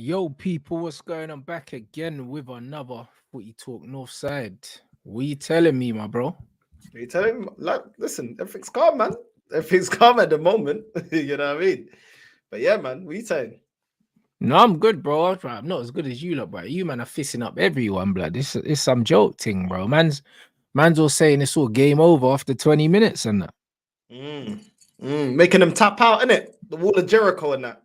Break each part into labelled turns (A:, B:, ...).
A: Yo, people, what's going on? Back again with another footy talk north side. What you telling me, my bro?
B: You tell him, like, listen, everything's calm, man. Everything's calm at the moment. You know what I mean? But yeah, man, what you saying?
A: No, I'm good, bro. I'm not as good as you lot, but you man are fisting up everyone, blood. This is some joke thing, bro. Man's all saying it's all game over after 20 minutes and that.
B: Making them tap out, innit? The wall of Jericho and that.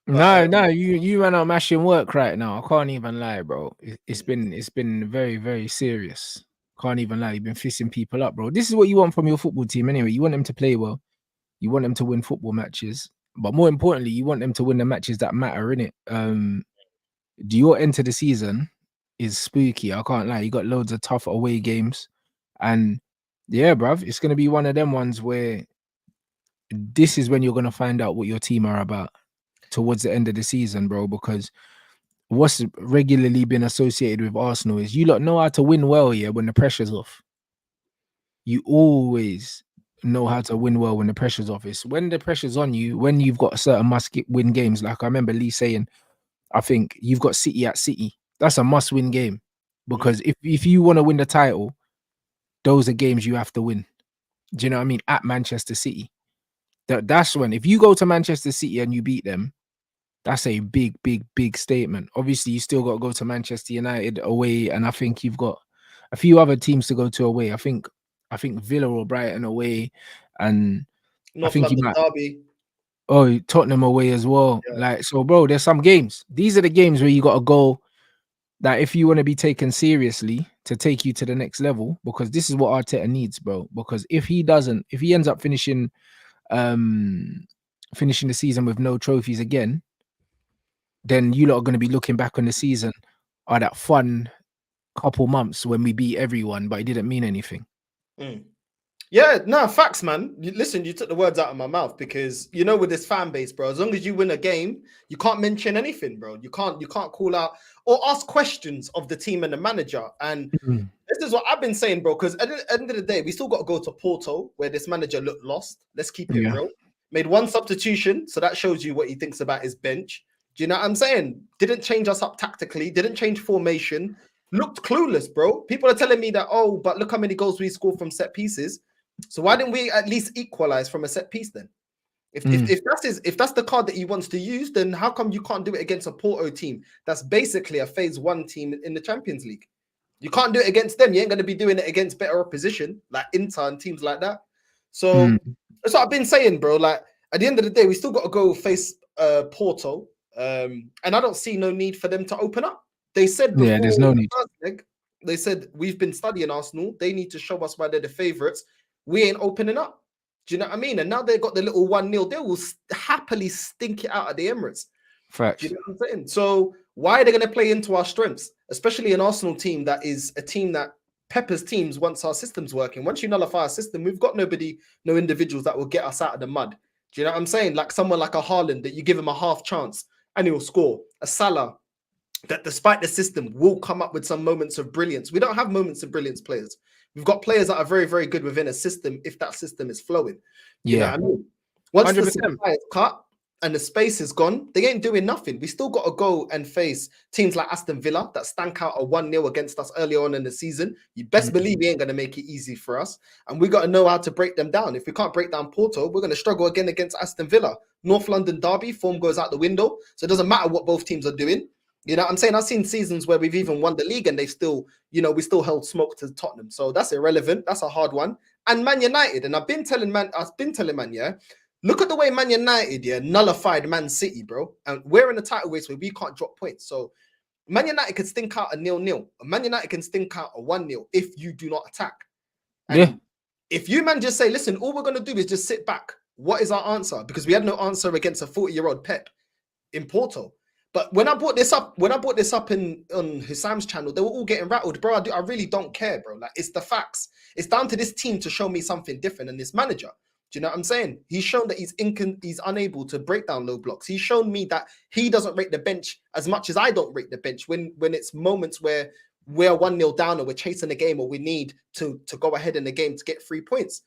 B: But
A: No, you man are mashing work right now. I can't even lie, bro. It's been very, very serious. Can't even lie. You've been fisting people up, bro. This is what you want from your football team anyway. You want them to play well. You want them to win football matches, but more importantly, you want them to win the matches that matter, innit? Do your end to the season is spooky. I can't lie. You got loads of tough away games, and yeah, bruv, it's gonna be one of them ones where this is when you're gonna find out what your team are about towards the end of the season, bro. Because what's regularly been associated with Arsenal is you lot know how to win well, yeah, when the pressure's off. You always know how to win well when the pressure's off. It's when the pressure's on you, when you've got certain must-win games. Like I remember Lee saying, I think you've got City at City. That's a must-win game because if you want to win the title, those are games you have to win. Do you know what I mean? At Manchester City, that's when if you go to Manchester City and you beat them, that's a big, big, big statement. Obviously, you still got to go to Manchester United away, and I think you've got a few other teams to go to away. I think Villa or Brighton away, and I
B: North
A: think you
B: London
A: might.
B: Derby.
A: Oh, Tottenham away as well.
B: Yeah.
A: Like so, bro. There's some games. These are the games where you got to go. That if you want to be taken seriously to take you to the next level, because this is what Arteta needs, bro. Because if he ends up finishing the season with no trophies again, then you lot are going to be looking back on the season or that fun couple months when we beat everyone, but it didn't mean anything.
B: Yeah, no, facts, man. Listen, you took the words out of my mouth because you know with this fan base, bro, as long as you win a game, you can't mention anything, bro. You can't call out or ask questions of the team and the manager. And this is what I've been saying, bro, because at the end of the day, we still got to go to Porto where this manager looked lost. Let's keep it real. Made one substitution, so that shows you what he thinks about his bench. Do you know what I'm saying? Didn't change us up tactically, didn't change formation, looked clueless, bro. People are telling me that, oh, but look how many goals we scored from set pieces. So why didn't we at least equalize from a set piece then? If that's the card that he wants to use, then how come you can't do it against a Porto team that's basically a phase one team in the Champions League? You can't do it against them. You ain't going to be doing it against better opposition like Inter and teams like that. So that's what I've been saying, bro. Like at the end of the day, we still got to go face Porto, and I don't see no need for them to open up. They said before
A: there's no need.
B: leg, they said we've been studying Arsenal. They need to show us why they're the favourites. We ain't opening up. Do you know what I mean? And now they've got the little 1-0. They will happily stink it out at the Emirates.
A: Facts.
B: Do you know what I'm saying? So why are they going to play into our strengths? Especially an Arsenal team that is a team that peppers teams once our system's working. Once you nullify our system, we've got no individuals that will get us out of the mud. Do you know what I'm saying? Like someone like a Haaland that you give him a half chance and he'll score. A Salah that despite the system will come up with some moments of brilliance. We don't have moments of brilliance players. We've got players that are very, very good within a system if that system is flowing. You know what I mean? Once 100%. The supply is cut and the space is gone, they ain't doing nothing. We still got to go and face teams like Aston Villa that stank out a 1-0 against us early on in the season. You best believe we ain't going to make it easy for us. And we got to know how to break them down. If we can't break down Porto, we're going to struggle again against Aston Villa. North London Derby, form goes out the window. So it doesn't matter what both teams are doing. You know what I'm saying? I've seen seasons where we've even won the league and they've still, we still held smoke to Tottenham. So that's irrelevant. That's a hard one. And Man United, and I've been telling Man, yeah, look at the way Man United, nullified Man City, bro. And we're in a title race where we can't drop points. So Man United can stink out a 0-0. Man United can stink out a 1-0 if you do not attack. And if you, man, just say, listen, all we're going to do is just sit back. What is our answer? Because we had no answer against a 40-year-old Pep in Porto. But when I brought this up on Hissam's channel, they were all getting rattled, bro. I really don't care, bro. Like it's the facts. It's down to this team to show me something different and this manager. Do you know what I'm saying? He's shown that he's unable to break down low blocks. He's shown me that he doesn't rate the bench as much as I don't rate the bench when it's moments where we're 1-0 down or we're chasing the game or we need to go ahead in the game to get 3 points.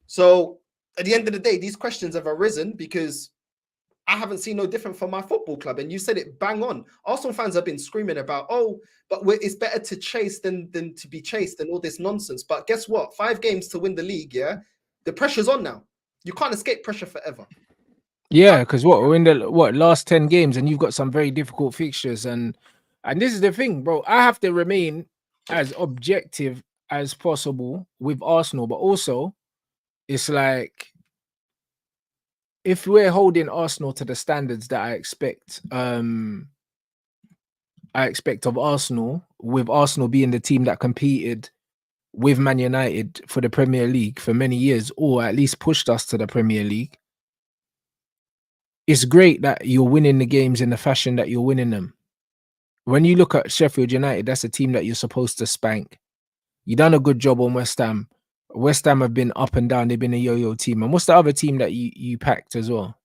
B: So at the end of the day, these questions have arisen because I haven't seen no different from my football club. And you said it bang on. Arsenal fans have been screaming about, oh, but it's better to chase than to be chased and all this nonsense. But guess what? 5 games to win the league, yeah? The pressure's on now. You can't escape pressure forever.
A: Yeah, because we're in the last 10 games, and you've got some very difficult fixtures, and this is the thing, bro. I have to remain as objective as possible with Arsenal, but also it's like if we're holding Arsenal to the standards that I expect of Arsenal, with Arsenal being the team that competed with Man United for the Premier League for many years, or at least pushed us to the Premier League. It's great that you're winning the games in the fashion that you're winning them. When you look at Sheffield United, that's a team that you're supposed to spank. You done a good job on West Ham. West Ham have been up and down. They've been a yo-yo team. And what's the other team that you packed as well?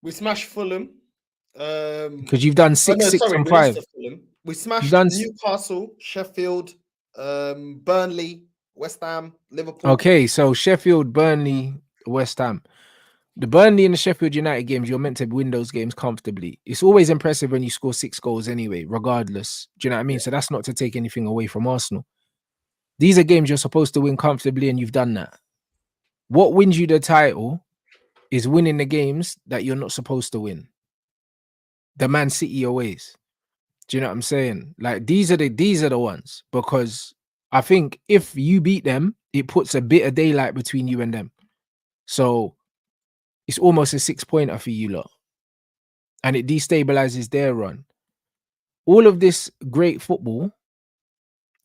B: We smashed Fulham.
A: Because you've done 6, 6 and 5.
B: We smashed Newcastle, Sheffield, Burnley, West Ham, Liverpool.
A: Okay, so Sheffield, Burnley, West Ham. The Burnley and the Sheffield United games, you're meant to win those games comfortably. It's always impressive when you score 6 goals anyway, regardless. Do you know what I mean? Yeah. So that's not to take anything away from Arsenal. These are games you're supposed to win comfortably, and you've done that. What wins you the title is winning the games that you're not supposed to win. The Man City aways. Do you know what I'm saying? Like these are the ones, because I think if you beat them, it puts a bit of daylight between you and them. So it's almost a 6-pointer for you lot. And it destabilizes their run. All of this great football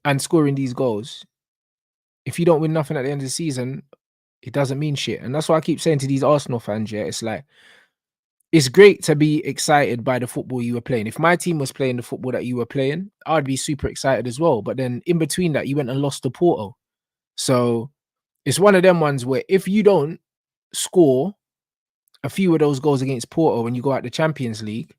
A: and scoring these goals, if you don't win nothing at the end of the season, it doesn't mean shit. And that's why I keep saying to these Arsenal fans, yeah, it's like, it's great to be excited by the football you were playing. If my team was playing the football that you were playing, I'd be super excited as well. But then in between that, you went and lost to Porto. So it's one of them ones where if you don't score a few of those goals against Porto when you go out the Champions League,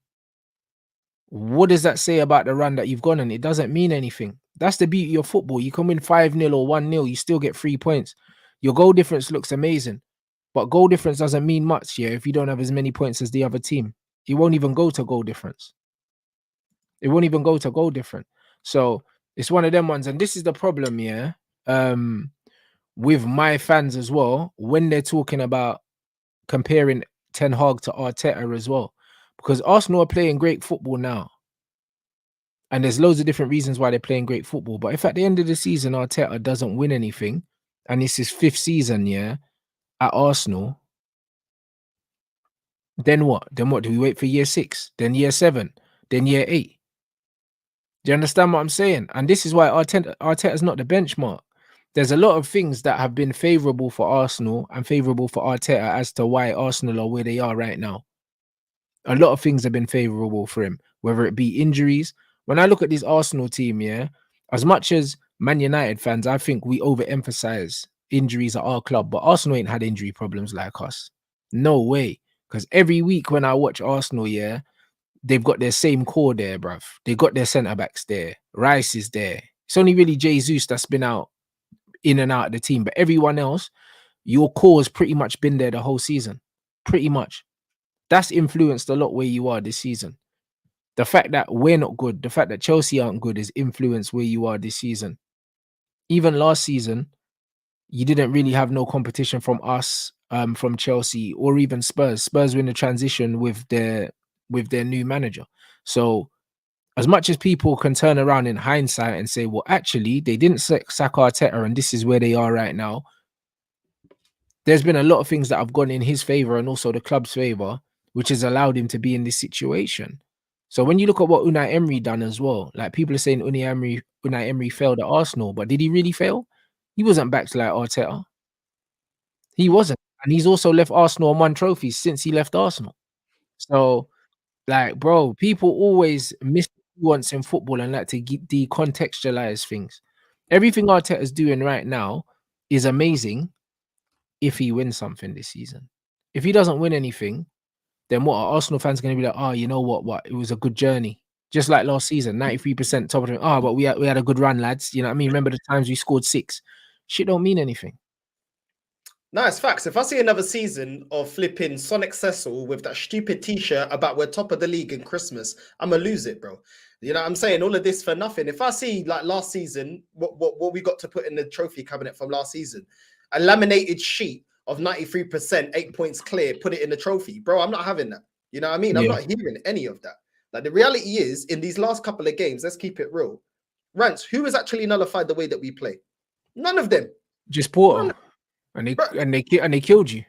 A: what does that say about the run that you've gone on? It doesn't mean anything. That's the beauty of football. You can win 5-0 or 1-0, you still get 3 points. Your goal difference looks amazing, but goal difference doesn't mean much here if you don't have as many points as the other team. It won't even go to goal difference. It won't even go to goal difference. So it's one of them ones, and this is the problem, yeah, with my fans as well, when they're talking about comparing Ten Hag to Arteta as well, because Arsenal are playing great football now, and there's loads of different reasons why they're playing great football. But if at the end of the season Arteta doesn't win anything, and it's his 5th season, yeah, at Arsenal, then what? Then what? Do we wait for year 6? Then year 7? Then year 8? Do you understand what I'm saying? And this is why Arteta's not the benchmark. There's a lot of things that have been favourable for Arsenal and favourable for Arteta as to why Arsenal are where they are right now. A lot of things have been favourable for him, whether it be injuries. When I look at this Arsenal team, yeah, as much as Man United fans, I think we overemphasize injuries at our club, but Arsenal ain't had injury problems like us. No way. Because every week when I watch Arsenal, yeah, they've got their same core there, bruv. They got their centre-backs there. Rice is there. It's only really Jesus that's been out, in and out of the team. But everyone else, your core has pretty much been there the whole season. Pretty much. That's influenced a lot where you are this season. The fact that we're not good, the fact that Chelsea aren't good is influenced where you are this season. Even last season, you didn't really have no competition from us, from Chelsea or even Spurs. Spurs were in the transition with their new manager. So as much as people can turn around in hindsight and say, well, actually, they didn't sack Arteta and this is where they are right now, there's been a lot of things that have gone in his favor and also the club's favor, which has allowed him to be in this situation. So when you look at what Unai Emery done as well, like people are saying Unai Emery failed at Arsenal, but did he really fail? He wasn't backed like Arteta. He wasn't. And he's also left Arsenal on 1 trophy since he left Arsenal. So, like, bro, people always miss nuance in football and like to decontextualize things. Everything Arteta's doing right now is amazing if he wins something this season. If he doesn't win anything, then what are Arsenal fans going to be like? Oh, you know what? It was a good journey. Just like last season, 93% top of it. Oh, but we had a good run, lads. You know what I mean? Remember the times we scored 6? Shit don't mean anything.
B: Nice facts. If I see another season of flipping Sonic Cecil with that stupid T-shirt about we're top of the league in Christmas, I'm gonna lose it, bro. You know what I'm saying? All of this for nothing. If I see like last season, what we got to put in the trophy cabinet from last season, a laminated sheet of 93%, 8 points clear, put it in the trophy, bro. I'm not having that. You know what I mean? I'm not hearing any of that. Like the reality is, in these last couple of games, let's keep it real. Rants, who has actually nullified the way that we play? None of them.
A: Just Porto. And they killed you.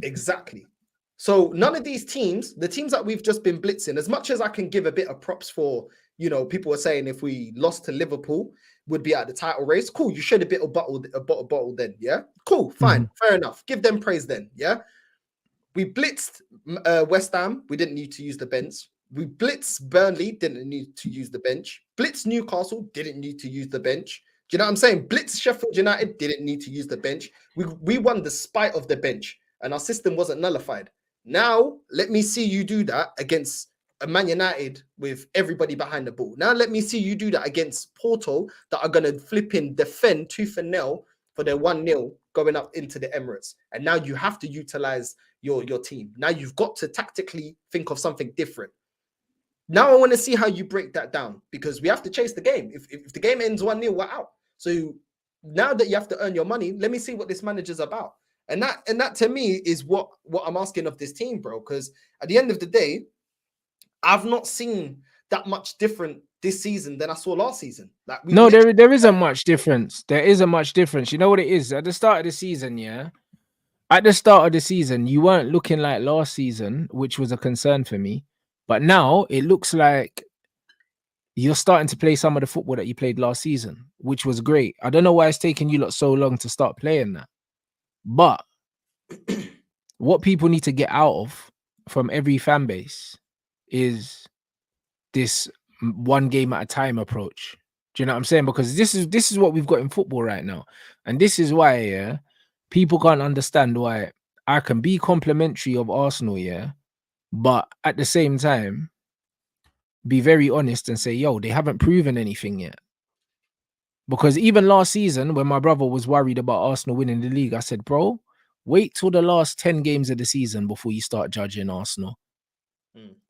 B: Exactly. So none of these teams, the teams that we've just been blitzing, as much as I can give a bit of props for, you know, people were saying if we lost to Liverpool, would be at the title race. Cool. You should have bit a bottle then. Yeah. Cool. Fine. Fair enough. Give them praise then. Yeah. We blitzed West Ham. We didn't need to use the bench. We blitzed Burnley. Didn't need to use the bench. Blitz Newcastle. Didn't need to use the bench. Do you know what I'm saying? Blitz Sheffield United. Didn't need to use the bench. We won despite of the bench, and our system wasn't nullified. Now, let me see you do that against a Man United with everybody behind the ball. Now, let me see you do that against Porto that are going to flip in, defend tooth and nail for their 1-0 going up into the Emirates. And now you have to utilize your team. Now you've got to tactically think of something different. Now I want to see how you break that down, because we have to chase the game. If the game ends 1-0, we're out. So now that you have to earn your money, let me see what this manager's about. And that to me is what I'm asking of this team, bro. Because at the end of the day, I've not seen that much different this season than I saw last season. Like
A: there isn't much difference. There isn't much difference. You know what it is? At the start of the season, yeah. At the start of the season, you weren't looking like last season, which was a concern for me. But now it looks like you're starting to play some of the football that you played last season, which was great. I don't know why it's taking you lot so long to start playing that. But what people need to get out of from every fan base is this one game at a time approach. Do you know what I'm saying? Because this is what we've got in football right now. And this is why, people can't understand why I can be complimentary of Arsenal, but at the same time, be very honest and say, yo, they haven't proven anything yet. Because even last season, when my brother was worried about Arsenal winning the league, I said, bro, wait till the last 10 games of the season before you start judging Arsenal.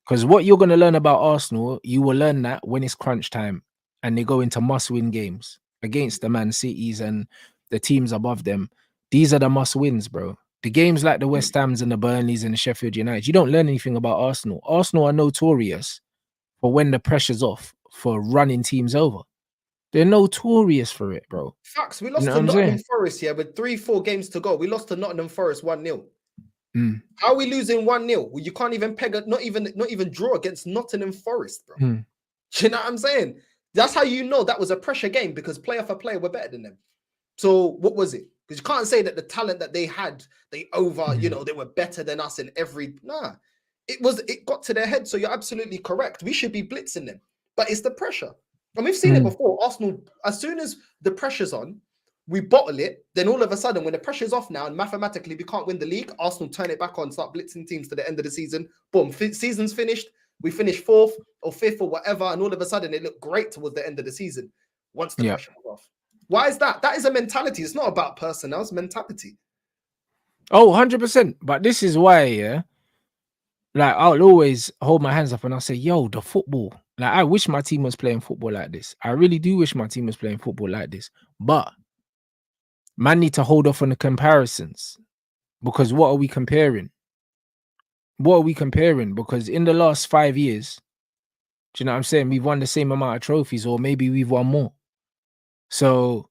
A: Because what you're going to learn about Arsenal, you will learn that when it's crunch time and they go into must-win games against the Man Cities and the teams above them. These are the must-wins, bro. The games like the West Hams and the Burnleys and the Sheffield United, you don't learn anything about Arsenal. Arsenal are notorious for when the pressure's off, for running teams over. They're notorious for it, bro.
B: Facts. We lost to Nottingham Forest here with 3-4 games to go. We lost to Nottingham Forest 1-0. How are we losing 1-0? Well, you can't even peg a, not even draw against Nottingham Forest, bro. Do you know what I'm saying? That's how you know that was a pressure game, because player for player, we're better than them. So what was it? Because you can't say that the talent that they had, they were better than us in every. Nah, it got to their head. So you're absolutely correct. We should be blitzing them, but it's the pressure. And we've seen it before. Arsenal, as soon as the pressure's on, we bottle it. Then all of a sudden, when the pressure's off now and mathematically we can't win the league, Arsenal turn it back on, start blitzing teams to the end of the season. Boom, season's finished. We finish 4th or 5th or whatever. And all of a sudden, it looked great towards the end of the season once the pressure was off. Why is that? That is a mentality. It's not about personnel. It's mentality.
A: Oh, 100%. But this is why, like, I'll always hold my hands up and I'll say, yo, the football. Like, I wish my team was playing football like this. I really do wish my team was playing football like this. But man need to hold off on the comparisons, because what are we comparing? What are we comparing? Because in the last 5 years, do you know what I'm saying? We've won the same amount of trophies, or maybe we've won more. So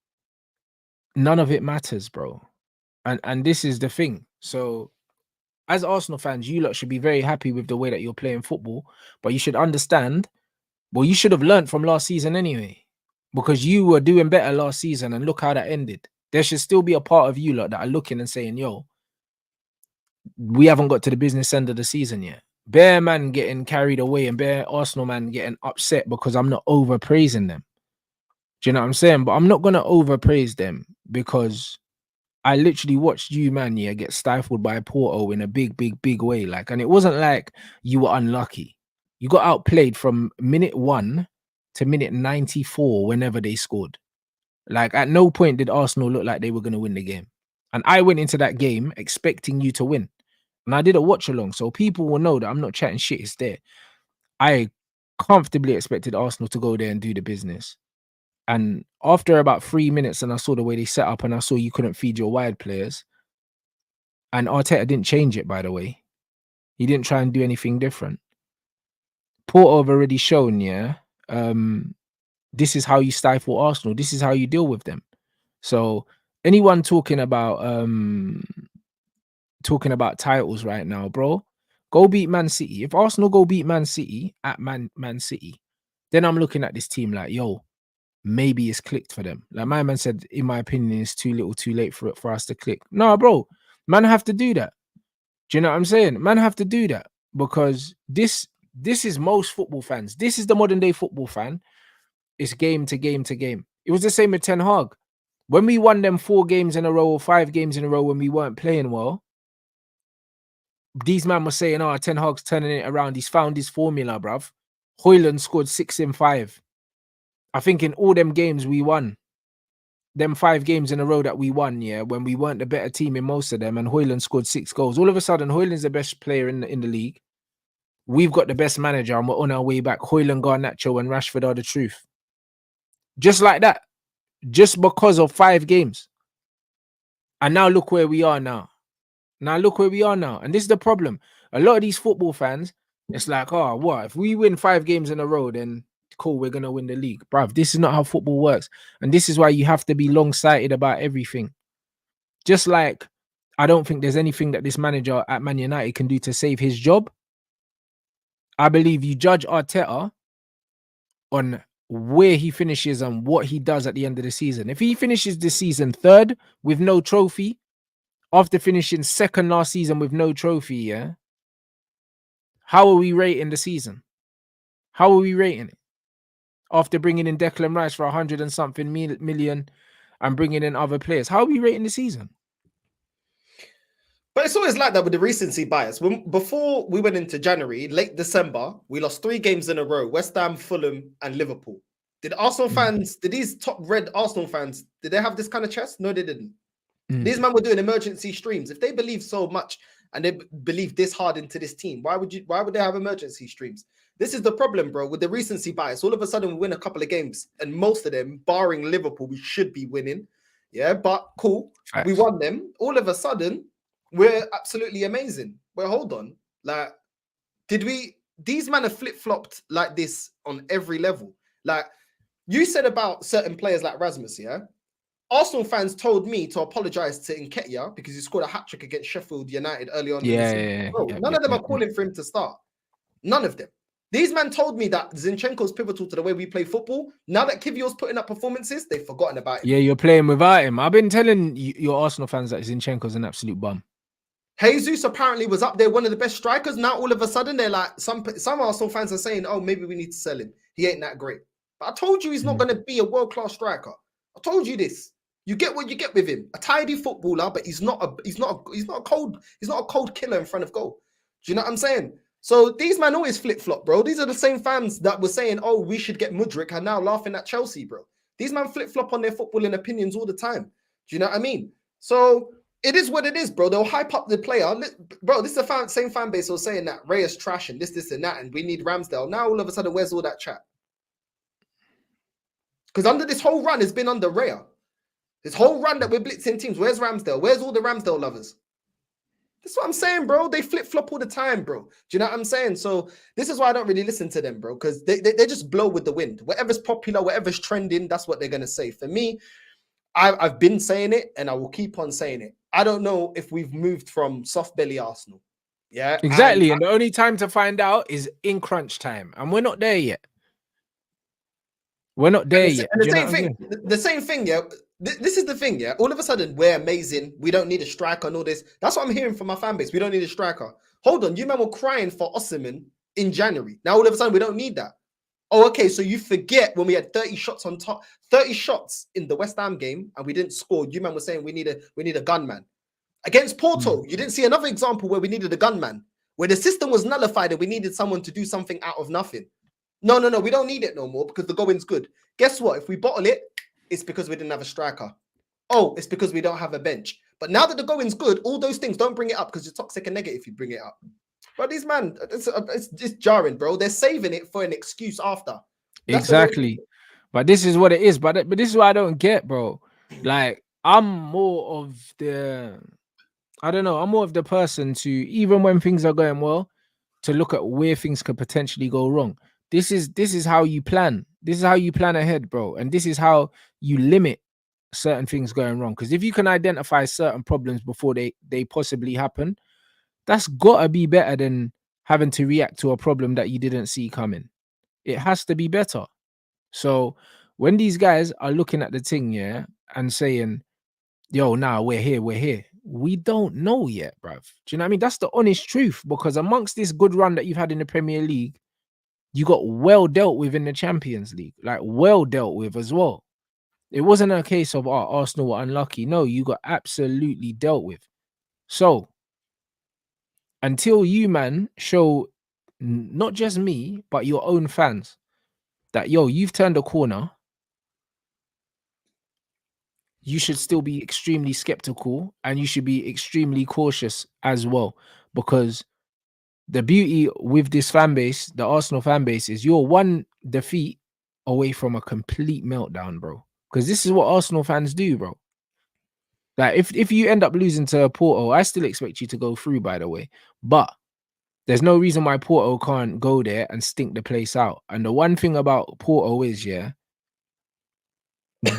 A: none of it matters, bro. And this is the thing. So as Arsenal fans, you lot should be very happy with the way that you're playing football, but you should understand, well, you should have learned from last season anyway, because you were doing better last season and look how that ended. There should still be a part of you lot that are looking and saying, yo, we haven't got to the business end of the season yet. Bear man getting carried away and Bear Arsenal man getting upset because I'm not overpraising them. Do you know what I'm saying? But I'm not going to overpraise them, because I literally watched you, man, get stifled by Porto in a big way. Like, and it wasn't like you were unlucky. You got outplayed from minute 1 to minute 94 whenever they scored. Like, at no point did Arsenal look like they were going to win the game. And I went into that game expecting you to win. And I did a watch along. So people will know that I'm not chatting shit. It's there. I comfortably expected Arsenal to go there and do the business. And after about 3 minutes, and I saw the way they set up, and I saw you couldn't feed your wide players. And Arteta didn't change it, by the way. He didn't try and do anything different. Porto have already shown, this is how you stifle Arsenal. This is how you deal with them. So anyone talking about titles right now, bro, go beat Man City. If Arsenal go beat Man City at Man City, then I'm looking at this team like, yo, maybe it's clicked for them. Like my man said, in my opinion, it's too little, too late for us to click. No, bro, man have to do that. Do you know what I'm saying? Man have to do that because this is most football fans. This is the modern day football fan. It's game to game to game. It was the same with Ten Hag. When we won them 4 games in a row or 5 games in a row when we weren't playing well, these men were saying, oh, Ten Hag's turning it around. He's found his formula, bruv. Højlund scored 6 in 5. I think in all them games we won, them 5 games in a row that we won, when we weren't the better team in most of them, and Højlund scored 6 goals. All of a sudden, Højlund's the best player in the league. We've got the best manager, and we're on our way back. Højlund, Garnacho, and Rashford are the truth. Just like that. Just because of 5 games. And now look where we are now. And this is the problem. A lot of these football fans, it's like, oh, what? If we win 5 games in a row, then cool, we're going to win the league. Bruv, this is not how football works. And this is why you have to be long-sighted about everything. Just like, I don't think there's anything that this manager at Man United can do to save his job. I believe you judge Arteta on where he finishes and what he does at the end of the season. If he finishes the season 3rd with no trophy, after finishing 2nd last season with no trophy, how are we rating the season? How are we rating it? After bringing in Declan Rice for 100 and something million and bringing in other players, how are we rating the season?
B: But it's always like that with the recency bias. Before we went into January, late December, we lost 3 games in a row: West Ham, Fulham, and Liverpool. Did Arsenal fans, did these top red Arsenal fans, did they have this kind of chest? No, they didn't. These men were doing emergency streams. If they believe so much and they believe this hard into this team, why would they have emergency streams? This is the problem, bro, with the recency bias. All of a sudden, we win a couple of games, and most of them, barring Liverpool, we should be winning. Yeah, but cool. Facts. We won them. All of a sudden, we're absolutely amazing. Well, hold on. Like, these men have flip-flopped like this on every level. Like, you said about certain players like Rasmus, yeah? Arsenal fans told me to apologize to Nketiah because he scored a hat-trick against Sheffield United early on. None of them are calling for him to start. None of them. These men told me that Zinchenko's pivotal to the way we play football. Now that Kivior's putting up performances, they've forgotten about him.
A: Yeah, you're playing without him. I've been telling your Arsenal fans that Zinchenko's an absolute bum.
B: Jesus apparently was up there, one of the best strikers. Now all of a sudden they're like, some Arsenal fans are saying, oh, maybe we need to sell him. He ain't that great. But I told you he's not going to be a world-class striker. I told you this. You get what you get with him. A tidy footballer, but he's not a cold killer in front of goal. Do you know what I'm saying? So these men always flip-flop, bro. These are the same fans that were saying, oh, we should get Mudryk, and now laughing at Chelsea, bro. These men flip-flop on their footballing opinions all the time. Do you know what I mean? So it is what it is, bro. They'll hype up the player. Bro, this is the same fan base was saying that Raya's trash and this and that, and we need Ramsdale. Now all of a sudden, where's all that chat? Because under this whole run, it's been under Raya. This whole run that we're blitzing teams, where's Ramsdale? Where's all the Ramsdale lovers? That's what I'm saying, bro. They flip-flop all the time, bro. Do you know what I'm saying? So this is why I don't really listen to them, bro, because they just blow with the wind. Whatever's popular, whatever's trending, that's what they're going to say. For me, I've been saying it, and I will keep on saying it. I don't know if we've moved from soft belly Arsenal. Yeah,
A: exactly. And the only time to find out is in crunch time, and we're not there yet. We're not there yet.
B: And the same thing, yeah. This is the thing, yeah. All of a sudden, we're amazing. We don't need a striker and all this. That's what I'm hearing from my fan base. We don't need a striker. Hold on, you men were crying for Osimhen in January. Now all of a sudden, we don't need that. Oh, okay. So you forget when we had 30 shots on top, 30 shots in the West Ham game, and we didn't score. You men were saying we need a gunman. Against Porto, you didn't see another example where we needed a gunman, where the system was nullified and we needed someone to do something out of nothing. No, we don't need it no more because the going's good. Guess what? If we bottle it, it's because we didn't have a striker. Oh, it's because we don't have a bench. But now that the going's good, all those things, don't bring it up because you're toxic and negative if you bring it up. But these man, it's jarring, bro. They're saving it for an excuse after. That's
A: exactly. But this is what it is. But this is what I don't get, bro. Like, I'm more of the, I don't know, I'm more of the person to, even when things are going well, to look at where things could potentially go wrong. This is how you plan. This is how you plan ahead, bro. And this is how you limit certain things going wrong. Because if you can identify certain problems before they possibly happen, that's gotta be better than having to react to a problem that you didn't see coming. It has to be better. So when these guys are looking at the thing, yeah, and saying, yo, nah, we're here. We don't know yet, bruv. Do you know what I mean? That's the honest truth, because amongst this good run that you've had in the Premier League, you got well dealt with in the Champions League, like well dealt with as well. It wasn't a case of, oh, Arsenal were unlucky. No, you got absolutely dealt with. So until you, man, show not just me, but your own fans that, yo, you've turned a corner, you should still be extremely skeptical and you should be extremely cautious as well. Because the beauty with this fan base, the Arsenal fan base, is you're one defeat away from a complete meltdown, bro. Because this is what Arsenal fans do, bro. Like, if you end up losing to Porto, I still expect you to go through, by the way. But there's no reason why Porto can't go there and stink the place out. And the one thing about Porto is, yeah,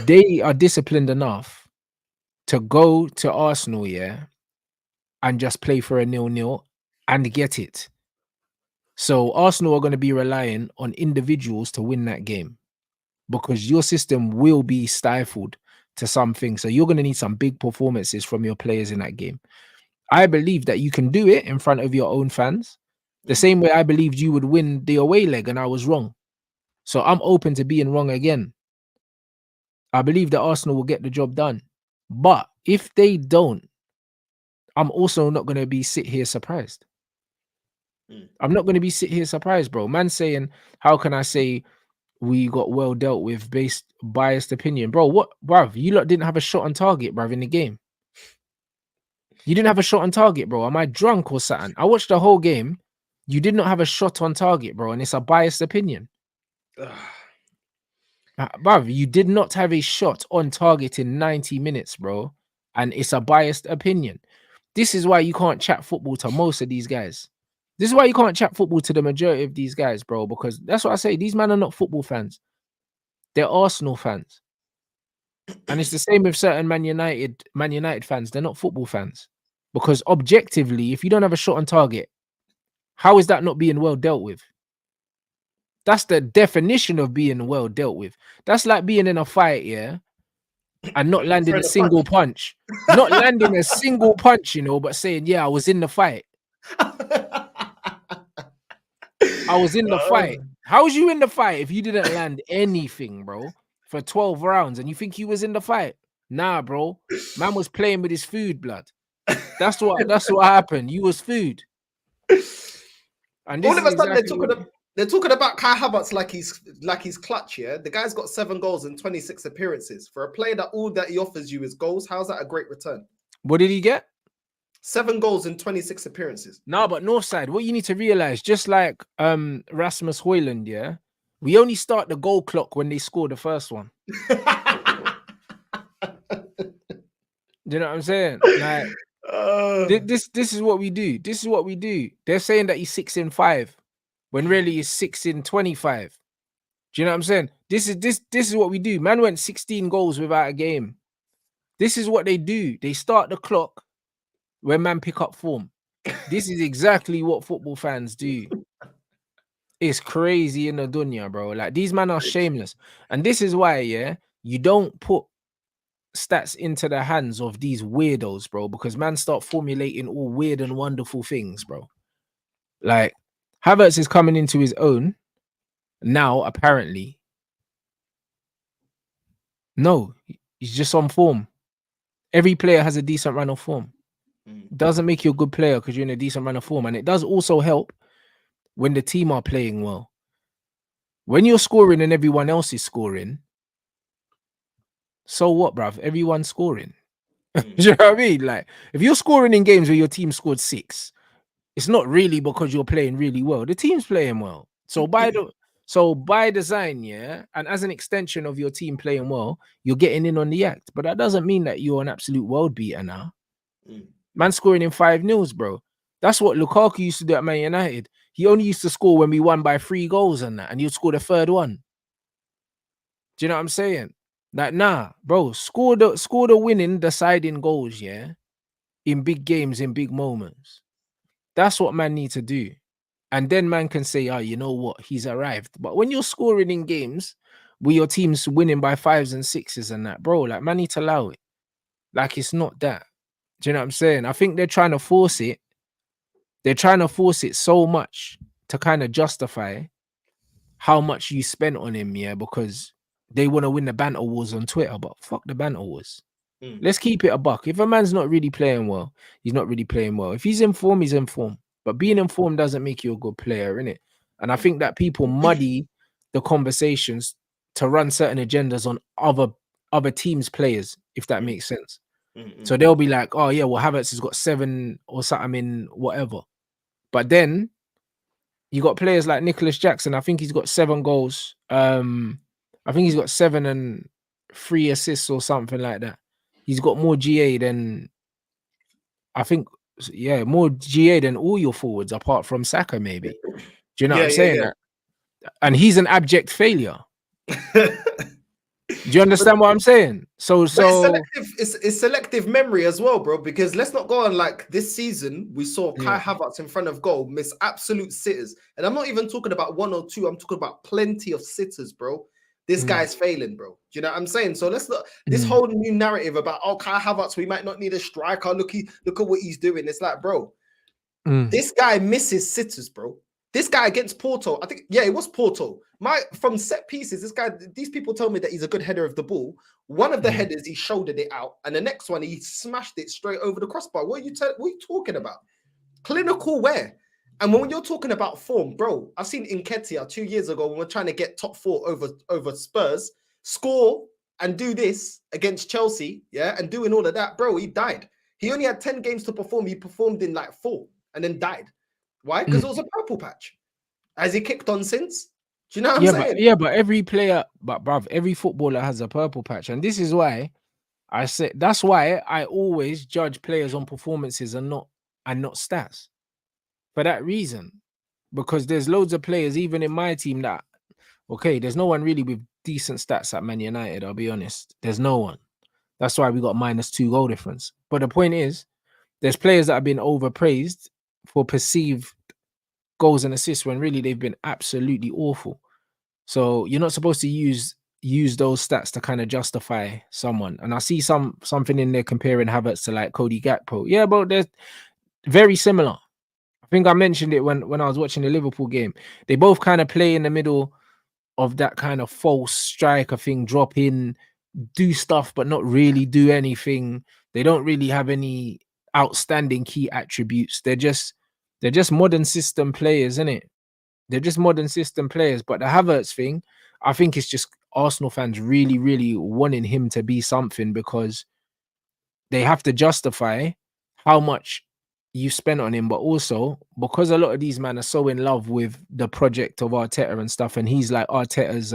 A: they are disciplined enough to go to Arsenal, yeah, and just play for a 0-0 and get it. So Arsenal are going to be relying on individuals to win that game, because your system will be stifled to something. So you're going to need some big performances from your players in that game. I believe that you can do it in front of your own fans, the same way I believed you would win the away leg and I was wrong. So I'm open to being wrong again. I believe that Arsenal will get the job done. But if they don't, I'm also not going to be sit here surprised. I'm not going to be sit here surprised, bro. Man saying, how can I say we got well dealt with based biased opinion? Bro, what, bruv? You lot didn't have a shot on target, bruv, in the game. You didn't have a shot on target, bro. Am I drunk or something? I watched the whole game. You did not have a shot on target, bro, and it's a biased opinion. Bruv, you did not have a shot on target in 90 minutes, bro, and it's a biased opinion. This is why you can't chat football to most of these guys. This is why you can't chat football to the majority of these guys, bro, because that's what I say. These men are not football fans. They're Arsenal fans. And it's the same with certain Man United fans. They're not football fans. Because objectively, if you don't have a shot on target, how is that not being well dealt with? That's the definition of being well dealt with. That's like being in a fight, yeah, and not landing a single punch. Not landing a single punch, you know, but saying, yeah, I was in the fight. I was in the fight. How was you in the fight if you didn't land anything, bro, for 12 rounds and you think you was in the fight? Nah, bro. Man was playing with his food, blood. That's what happened. You was food. And this
B: all of a sudden
A: exactly
B: they're talking about Kai Havertz like he's clutch, yeah? The guy's got 7 goals in 26 appearances. For a player that all that he offers you is goals, how's that a great return?
A: What did he get?
B: 7 goals in 26 appearances.
A: No, but Northside, what you need to realize, just like Rasmus Højlund, yeah, we only start the goal clock when they score the first one. Do you know what I'm saying? Like, this is what we do. This is what we do. They're saying that he's 6 in 5, when really he's 6 in 25. Do you know what I'm saying? This is what we do. Man went 16 goals without a game. This is what they do. They start the clock when man pick up form. This is exactly what football fans do. It's crazy in the dunya, bro. Like, these men are shameless. And this is why, yeah, you don't put stats into the hands of these weirdos, bro, because man start formulating all weird and wonderful things, bro. Like, Havertz is coming into his own now, apparently. No, he's just on form. Every player has a decent run of form. Doesn't make you a good player because you're in a decent run of form. And it does also help when the team are playing well. When you're scoring and everyone else is scoring, so what, bruv? Everyone's scoring. Do you know what I mean? Like, if you're scoring in games where your team scored 6, it's not really because you're playing really well. The team's playing well. So by design, yeah, and as an extension of your team playing well, you're getting in on the act. But that doesn't mean that you're an absolute world beater now. Man scoring in 5-0s, bro. That's what Lukaku used to do at Man United. He only used to score when we won by 3 goals and that, and he'd score the 3rd one. Do you know what I'm saying? Like, nah, bro, score the winning, deciding goals, yeah, in big games, in big moments. That's what man need to do. And then man can say, oh, you know what, he's arrived. But when you're scoring in games where your team's winning by 5s and 6s and that, bro, like, man need to allow it. Like, it's not that. Do you know what I'm saying? I think they're trying to force it. They're trying to force it so much to kind of justify how much you spent on him, yeah, because they want to win the banter wars on Twitter. But fuck the banter wars. Let's keep it a buck. If a man's not really playing well, he's not really playing well. If he's in form, he's in form. But being in form doesn't make you a good player, innit? And I think that people muddy the conversations to run certain agendas on other teams' players, if that makes sense. So they'll be like, oh yeah, well, Havertz has got 7 or something in whatever. But then you got players like Nicholas Jackson. I think he's got 7 goals. I think he's got 7 and 3 assists or something like that. He's got more GA than, I think, yeah, more GA than all your forwards apart from Saka, maybe. Do you know what I'm saying? Yeah. And he's an abject failure. Do you understand what I'm saying? So
B: it's selective memory as well, bro. Because let's not go on like this season. We saw Kai Havertz in front of goal miss absolute sitters, and I'm not even talking about 1 or 2. I'm talking about plenty of sitters, bro. This guy's failing, bro. Do you know what I'm saying? So let's not this whole new narrative about Kai Havertz. We might not need a striker. Look at what he's doing. It's like, bro, this guy misses sitters, bro. This guy against Porto, I think, yeah, it was Porto. From set pieces, this guy, these people tell me that he's a good header of the ball. One of the headers, he shouldered it out, and the next one, he smashed it straight over the crossbar. What are you talking about? Clinical where? And when you're talking about form, bro, I've seen Nketiah 2 years ago when we're trying to get top 4 over Spurs, score and do this against Chelsea, yeah, and doing all of that, bro, he died. He only had 10 games to perform. He performed in like 4 and then died. Why? Because it was a purple patch. Has he kicked on since? Do you know what I'm saying?
A: But every player, bruv, every footballer has a purple patch. And this is why I say, that's why I always judge players on performances and not stats. For that reason. Because there's loads of players, even in my team, that, okay, there's no one really with decent stats at Man United, I'll be honest. There's no one. That's why we got -2 goal difference. But the point is, there's players that have been overpraised for perceived goals and assists when really they've been absolutely awful. So you're not supposed to use those stats to kind of justify someone. And I see something in there comparing Havertz to like Cody Gakpo. Yeah, but they're very similar. I think I mentioned it when I was watching the Liverpool game. They both kind of play in the middle of that kind of false striker thing, drop in, do stuff, but not really do anything. They don't really have any outstanding key attributes. They're just modern system players, innit? They're just modern system players. But the Havertz thing, I think it's just Arsenal fans really, really wanting him to be something because they have to justify how much you spent on him, but also because a lot of these men are so in love with the project of Arteta and stuff, and he's like Arteta's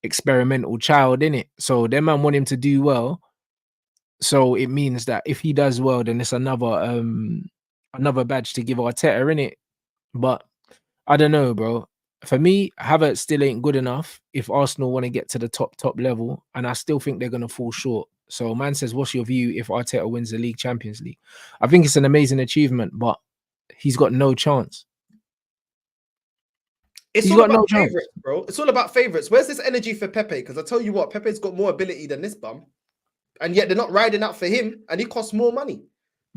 A: experimental child, innit? So them man want him to do well. So it means that if he does well, then it's another badge to give Arteta, innit? But I don't know, bro. For me, Havertz still ain't good enough if Arsenal want to get to the top level, and I still think they're gonna fall short. So man says, what's your view if Arteta wins the league, Champions League? I think it's an amazing achievement, but he's got no chance.
B: It's all about favorites, bro. It's all about favorites. Where's this energy for Pepe? Because I tell you what, Pepe's got more ability than this bum, and yet they're not riding out for him, and he costs more money.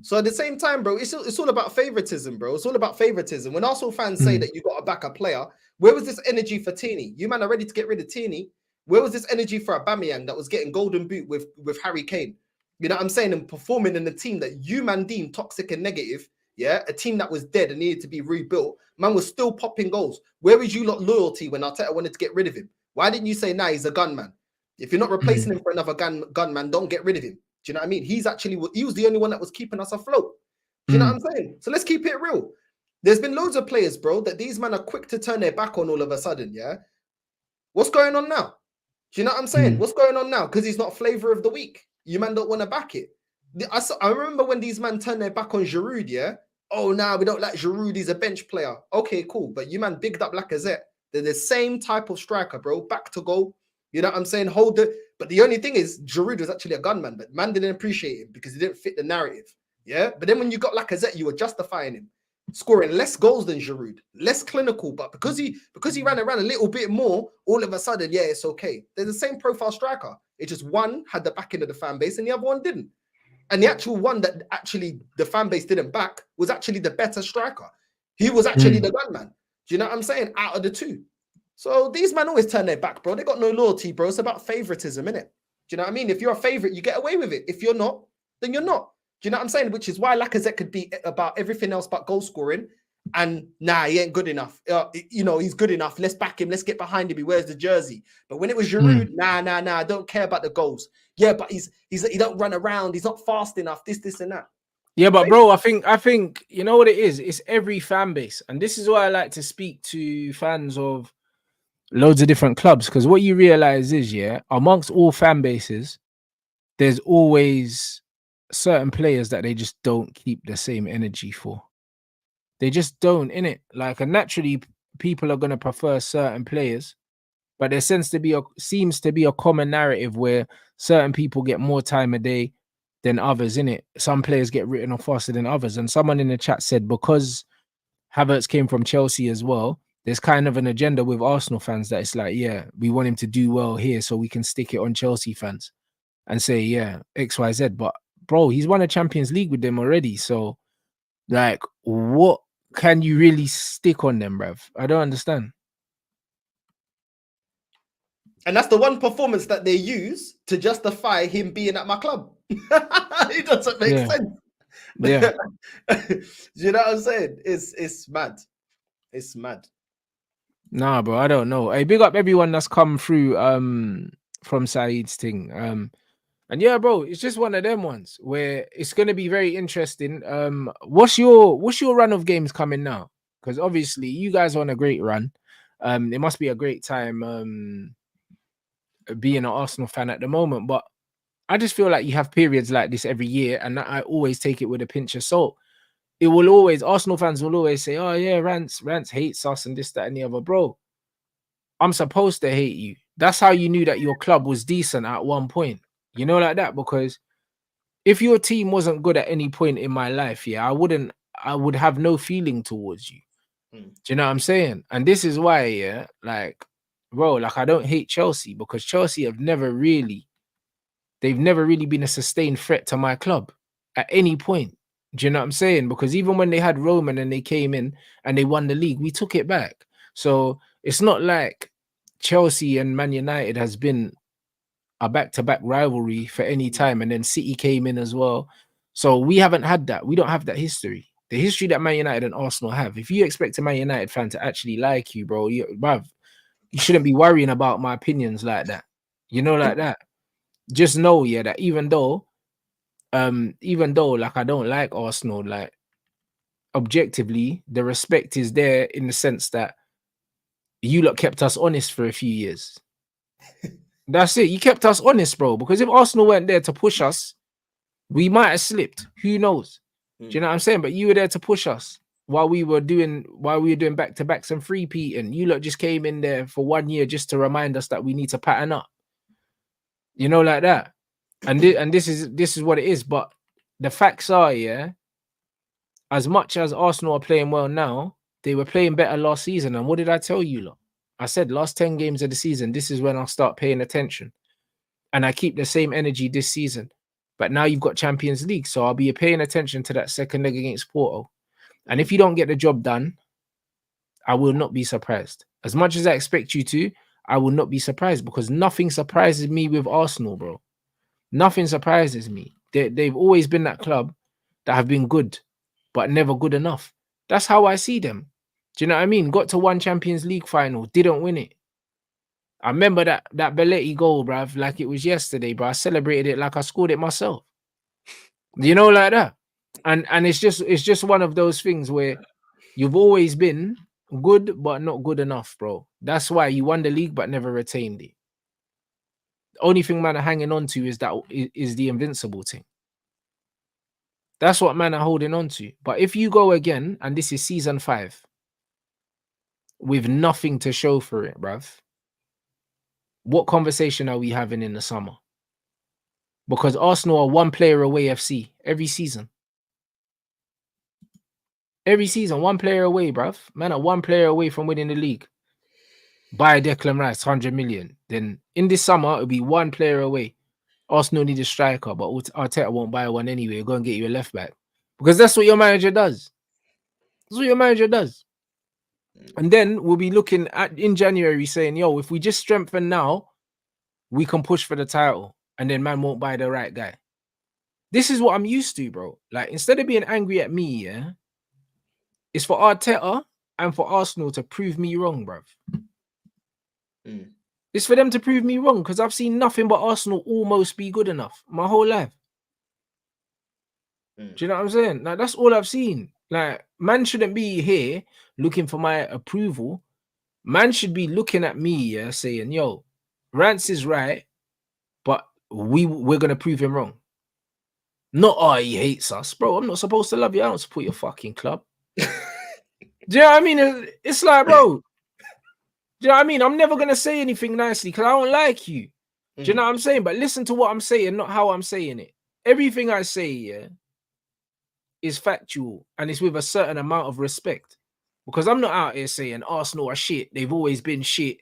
B: So at the same time, bro, it's all about favoritism, bro. It's all about favoritism. When Arsenal fans say that you got to back a player, where was this energy for Tierney? You man are ready to get rid of Tierney. Where was this energy for Aubameyang that was getting golden boot with Harry Kane? You know what I'm saying? And performing in the team that you man deemed toxic and negative. Yeah, a team that was dead and needed to be rebuilt. Man was still popping goals. Where was you lot loyalty when Arteta wanted to get rid of him? Why didn't you say, nah, he's a gunman? If you're not replacing him for another gunman, don't get rid of him. Do you know what I mean? He was the only one that was keeping us afloat. Do you know what I'm saying? So let's keep it real. There's been loads of players, bro, that these men are quick to turn their back on all of a sudden, yeah? What's going on now? Do you know what I'm saying? What's going on now? Because he's not flavor of the week. You man don't want to back it. I remember when these men turned their back on Giroud, yeah? Oh, nah, we don't like Giroud. He's a bench player. Okay, cool. But you man bigged up Lacazette. They're the same type of striker, bro. Back to goal. You know what I'm saying? Hold it. But the only thing is, Giroud was actually a gunman, but man didn't appreciate him because he didn't fit the narrative. Yeah? But then when you got Lacazette, you were justifying him. Scoring less goals than Giroud, less clinical, but because he ran around a little bit more, all of a sudden, yeah, it's okay. They're the same profile striker. It just one had the backing of the fan base and the other one didn't. And the actual one that actually the fan base didn't back was actually the better striker. He was actually the gunman. Do you know what I'm saying? Out of the two. So these men always turn their back, bro. They got no loyalty, bro. It's about favoritism, innit? Do you know what I mean? If you're a favorite, you get away with it. If you're not, then you're not. Do you know what I'm saying? Which is why Lacazette could be about everything else but goal scoring. And nah, he ain't good enough. You know, he's good enough. Let's back him. Let's get behind him. He wears the jersey. But when it was Giroud, nah, I don't care about the goals. Yeah, but he don't run around. He's not fast enough. This and that.
A: Yeah, but bro, I think you know what it is. It's every fan base, and this is why I like to speak to fans of loads of different clubs, because what you realize is, yeah, amongst all fan bases, there's always certain players that they just don't keep the same energy for. They just don't, innit? Like, and naturally, people are gonna prefer certain players, but there seems to be a common narrative where certain people get more time a day than others, innit? Some players get written off faster than others. And someone in the chat said because Havertz came from Chelsea as well, there's kind of an agenda with Arsenal fans that it's like, yeah, we want him to do well here so we can stick it on Chelsea fans and say, yeah, XYZ. But bro, he's won a Champions League with them already. So, like, what can you really stick on them, bruv? I don't understand.
B: And that's the one performance that they use to justify him being at my club. It doesn't make sense.
A: Yeah.
B: You know what I'm saying? It's mad. It's mad.
A: Nah, bro, I don't know. Hey, big up everyone that's come through from Saeed's thing. And yeah, bro, it's just one of them ones where it's gonna be very interesting. What's your run of games coming now? Because obviously you guys are on a great run. It must be a great time being an Arsenal fan at the moment, but I just feel like you have periods like this every year, and I always take it with a pinch of salt. It will always, Arsenal fans will always say, oh yeah, Rants hates us and this, that, and the other. Bro, I'm supposed to hate you. That's how you knew that your club was decent at one point. You know, like that, because if your team wasn't good at any point in my life, yeah, I would have no feeling towards you. Do you know what I'm saying? And this is why, yeah, like, bro, like, I don't hate Chelsea because Chelsea have never really been a sustained threat to my club at any point. Do you know what I'm saying? Because even when they had Roman and they came in and they won the league, we took it back. So it's not like Chelsea and Man United has been a back-to-back rivalry for any time, and then City came in as well. So we haven't had that. We don't have that history. The history that Man United and Arsenal have. If you expect a Man United fan to actually like you, bro, you shouldn't be worrying about my opinions like that. You know, like that. Just know, yeah, that even though like I don't like Arsenal, like objectively, the respect is there in the sense that you lot kept us honest for a few years. That's it. You kept us honest, bro. Because if Arsenal weren't there to push us, we might have slipped. Who knows? Do you know what I'm saying? But you were there to push us while we were doing back-to-backs and three-peating. You lot just came in there for 1 year just to remind us that we need to pattern up. You know, like that. And this is what it is. But the facts are, yeah, as much as Arsenal are playing well now, they were playing better last season. And what did I tell you lot? I said last 10 games of the season, this is when I'll start paying attention. And I keep the same energy this season. But now you've got Champions League, so I'll be paying attention to that second leg against Porto. And if you don't get the job done, I will not be surprised. As much as I expect you to, I will not be surprised, because nothing surprises me with Arsenal, bro. Nothing surprises me. They've always been that club that have been good, but never good enough. That's how I see them. Do you know what I mean? Got to one Champions League final, didn't win it. I remember that Belletti goal, bruv, like it was yesterday, bro. I celebrated it like I scored it myself. You know, like that. And it's just one of those things where you've always been good, but not good enough, bro. That's why you won the league, but never retained it. The only thing man are hanging on to is the invincible thing. That's what man are holding on to. But if you go again, and this is season 5, with nothing to show for it, bruv, what conversation are we having in the summer? Because Arsenal are 1 player away FC every season. Every season, 1 player away, bruv. Man are 1 player away from winning the league. Buy Declan Rice, 100 million. Then in this summer, it'll be 1 player away. Arsenal need a striker, but Arteta won't buy one anyway. Go and get you a left back. Because that's what your manager does. That's what your manager does. And then we'll be looking at in January saying, yo, if we just strengthen now, we can push for the title. And then man won't buy the right guy. This is what I'm used to, bro. Like, instead of being angry at me, yeah, it's for Arteta and for Arsenal to prove me wrong, bruv. It's for them to prove me wrong because I've seen nothing but Arsenal almost be good enough my whole life. Do you know what I'm saying? Like, that's all I've seen. Like, man shouldn't be here looking for my approval. Man should be looking at me, yeah, saying, yo, Rants is right, but we're going to prove him wrong. Not, oh, he hates us. Bro, I'm not supposed to love you. I don't support your fucking club. Do you know what I mean? It's like, bro, do you know what I mean? I'm never going to say anything nicely because I don't like you. Do you know what I'm saying? But listen to what I'm saying, not how I'm saying it. Everything I say, yeah, is factual and it's with a certain amount of respect. Because I'm not out here saying Arsenal are shit. They've always been shit.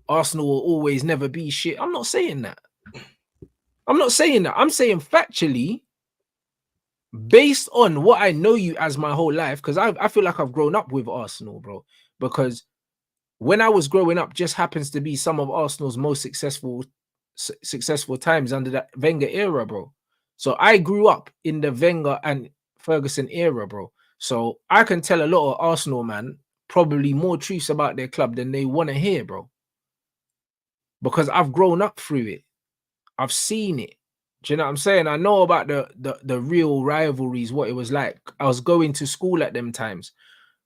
A: Arsenal will always never be shit. I'm not saying that. I'm not saying that. I'm saying factually, based on what I know you as my whole life, because I feel like I've grown up with Arsenal, bro. Because when I was growing up, just happens to be some of Arsenal's most successful times under that Wenger era, bro. So I grew up in the Wenger and Ferguson era, bro. So I can tell a lot of Arsenal, man, probably more truths about their club than they want to hear, bro. Because I've grown up through it. I've seen it. Do you know what I'm saying? I know about the real rivalries, what it was like. I was going to school at them times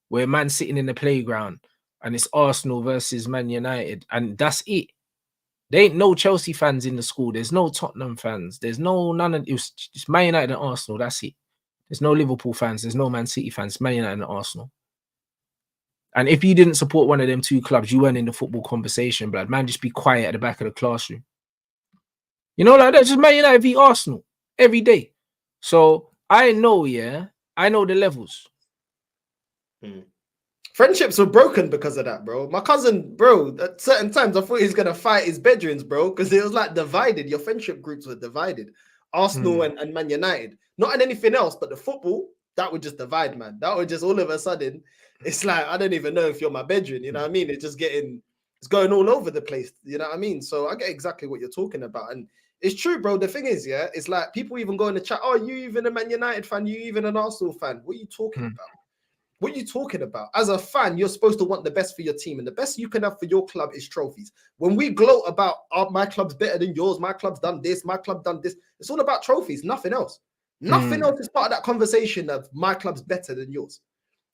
A: where man sitting in the playground and it's Arsenal versus Man United. And that's it. There ain't no Chelsea fans in the school. There's no Tottenham fans. There's none of it's Man United and Arsenal. That's it. There's no Liverpool fans. There's no Man City fans. Man United and Arsenal. And if you didn't support one of them 2 clubs, you weren't in the football conversation, blood. Man, just be quiet at the back of the classroom. You know, like that. Just Man United v Arsenal every day. So I know, yeah, I know the levels.
B: Friendships were broken because of that, bro. My cousin, bro, at certain times I thought he was gonna fight his bedrooms, bro, because it was like divided. Your friendship groups were divided. Arsenal and Man United. Not in anything else, but the football, that would just divide, man. That would just all of a sudden, it's like, I don't even know if you're my bedroom, you know what I mean? It's just it's going all over the place, you know what I mean? So I get exactly what you're talking about. And it's true, bro. The thing is, yeah, it's like people even go in the chat, oh, you even a Man United fan? You even an Arsenal fan? What are you talking about? What are you talking about? As a fan, you're supposed to want the best for your team, and the best you can have for your club is trophies. When we gloat about, oh, my club's better than yours, my club's done this, my club done this, it's all about trophies, nothing else. Nothing else is part of that conversation of my club's better than yours.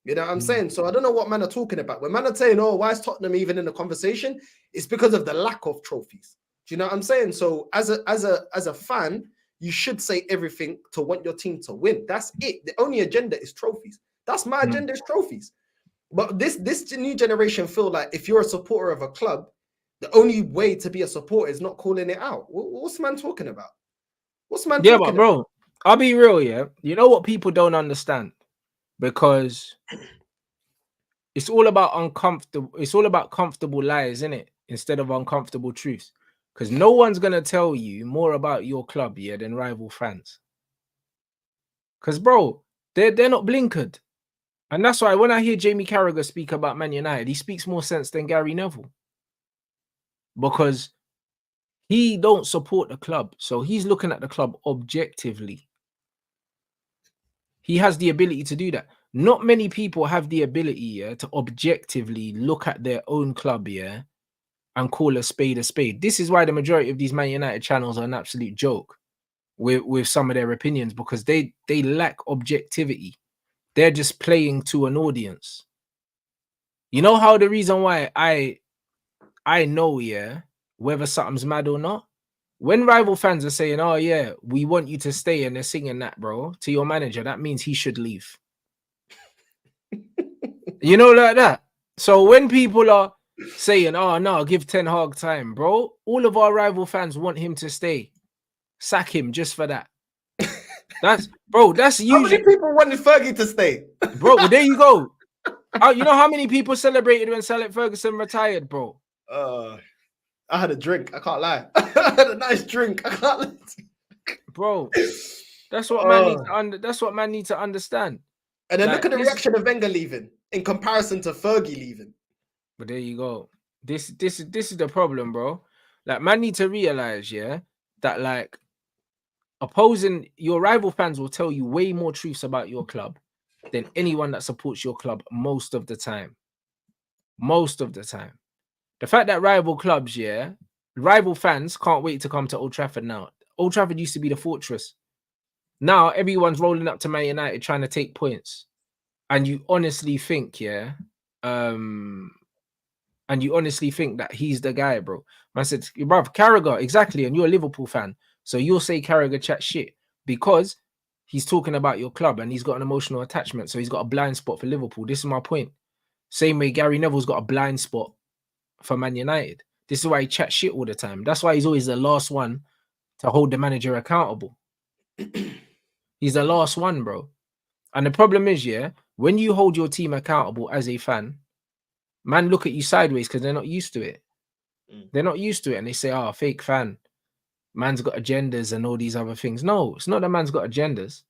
B: You know what I'm saying? So I don't know what man are talking about. When man are saying, oh, why is Tottenham even in the conversation? It's because of the lack of trophies. Do you know what I'm saying? So as a fan, you should say everything to want your team to win. That's it. The only agenda is trophies. That's my agenda is trophies. But this new generation feel like if you're a supporter of a club, the only way to be a supporter is not calling it out. What's man talking about? What's man talking about?
A: Yeah, but bro, I'll be real, yeah. You know what people don't understand? Because it's all about uncomfortable. It's all about comfortable lies, isn't it? Instead of uncomfortable truths. Because no one's gonna tell you more about your club, yeah, than rival fans. Because, bro, they're not blinkered. And that's why when I hear Jamie Carragher speak about Man United, he speaks more sense than Gary Neville. Because he don't support the club. So he's looking at the club objectively. He has the ability to do that. Not many people have the ability, yeah, to objectively look at their own club, yeah, and call a spade a spade. This is why the majority of these Man United channels are an absolute joke. with some of their opinions because they lack objectivity. They're just playing to an audience. You know how the reason why I know, yeah, whether something's mad or not? When rival fans are saying, oh yeah, we want you to stay, and they're singing that, bro, to your manager, that means he should leave. You know, like that. So when people are saying, oh no, give Ten Hag time, bro, all of our rival fans want him to stay. Sack him just for that. That's usually.
B: How many people wanted Fergie to stay?
A: Bro, well, there you go. You know how many people celebrated when Alex Ferguson retired, bro?
B: I had a drink. I can't lie. I had a nice drink. I can't lie.
A: Bro, that's what man needs to that's what man needs to understand.
B: And then look at the reaction of Wenger leaving in comparison to Fergie leaving.
A: But there you go. This is the problem, bro. Like, man need to realize, yeah, that like opposing your rival fans will tell you way more truths about your club than anyone that supports your club most of the time. Most of the time. The fact that rival clubs, yeah, rival fans can't wait to come to Old Trafford now. Old Trafford used to be the fortress. Now everyone's rolling up to Man United trying to take points. And you honestly think, yeah, and you honestly think that he's the guy, bro. Man said, bro, Carragher, exactly, and you're a Liverpool fan. So you'll say Carragher chat shit because he's talking about your club and he's got an emotional attachment. So he's got a blind spot for Liverpool. This is my point. Same way Gary Neville's got a blind spot for Man United. This is why he chats shit all the time. That's why he's always the last one to hold the manager accountable. He's the last one, bro. And the problem is, yeah, when you hold your team accountable as a fan, man look at you sideways because they're not used to it. They're not used to it. And they say, oh, fake fan. Man's got agendas and all these other things. No, it's not that man's got agendas.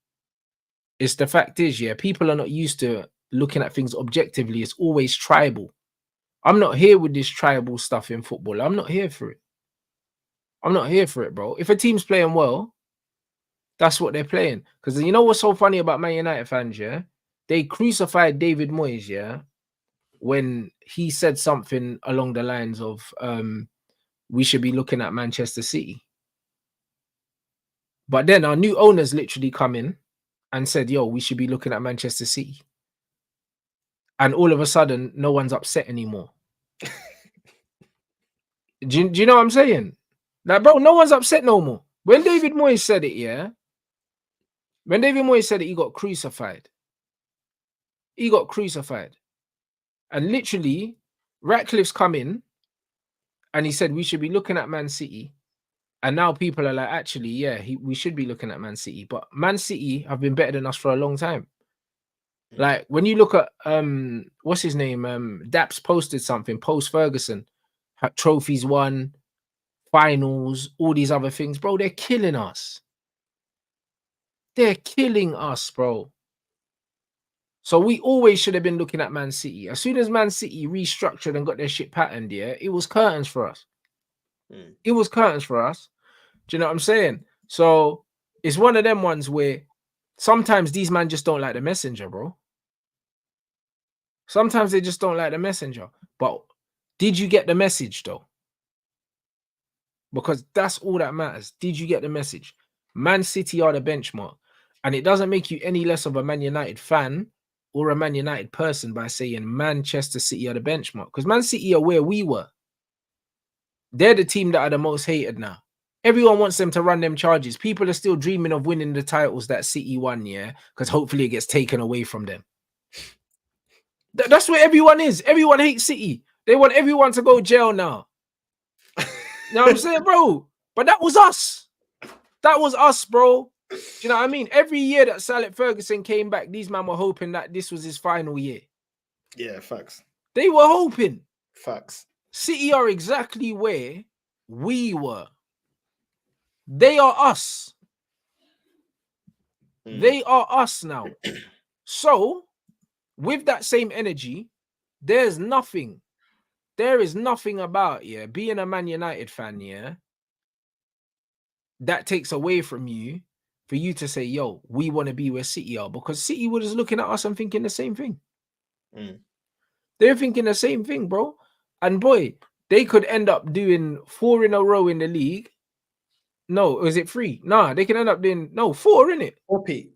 A: It's the fact is, yeah, people are not used to looking at things objectively. It's always tribal. I'm not here with this tribal stuff in football. I'm not here for it. I'm not here for it, bro. If a team's playing well, that's what they're playing. Because you know what's so funny about Man United fans, yeah? They crucified David Moyes, yeah, when he said something along the lines of we should be looking at Manchester City. But then our new owners literally come in and said, yo, we should be looking at Manchester City. And all of a sudden, no one's upset anymore. do you know what I'm saying? Like, bro, no one's upset no more. When David Moyes said it, yeah, when David Moyes said it, he got crucified. He got crucified. And literally, Ratcliffe's come in and he said, we should be looking at Man City. And now people are like, actually, yeah, we should be looking at Man City. But Man City have been better than us for a long time. Like, when you look at, what's his name? Daps posted something, post-Ferguson. Trophies won, finals, all these other things. Bro, they're killing us. They're killing us, bro. So we always should have been looking at Man City. As soon as Man City restructured and got their shit patterned, yeah, it was curtains for us. It was curtains for us. Do you know what I'm saying? So it's one of them ones where sometimes these men just don't like the messenger, bro. Sometimes they just don't like the messenger. But did you get the message, though? Because that's all that matters. Did you get the message? Man City are the benchmark. And it doesn't make you any less of a Man United fan or a Man United person by saying Manchester City are the benchmark. Because Man City are where we were. They're the team that are the most hated now. Everyone wants them to run them charges. People are still dreaming of winning the titles that City won, yeah? Because hopefully it gets taken away from them. That's where everyone is. Everyone hates City. They want everyone to go jail now. You know what I'm saying, bro? But that was us. That was us, bro. Do you know what I mean? Every year that Alex Ferguson came back, these men were hoping that this was his final year.
B: Yeah, facts.
A: They were hoping.
B: Facts.
A: City are exactly where we were. They are us. They are us now. So, with that same energy, there is nothing about, yeah, being a Man United fan, yeah, that takes away from you for you to say, yo, we want to be where City are, because City was just looking at us and thinking the same thing. They're thinking the same thing, bro. And boy, they could end up doing 4 in a row in the league No, is it 3? Nah, they can end up doing 4, innit?
B: 4P.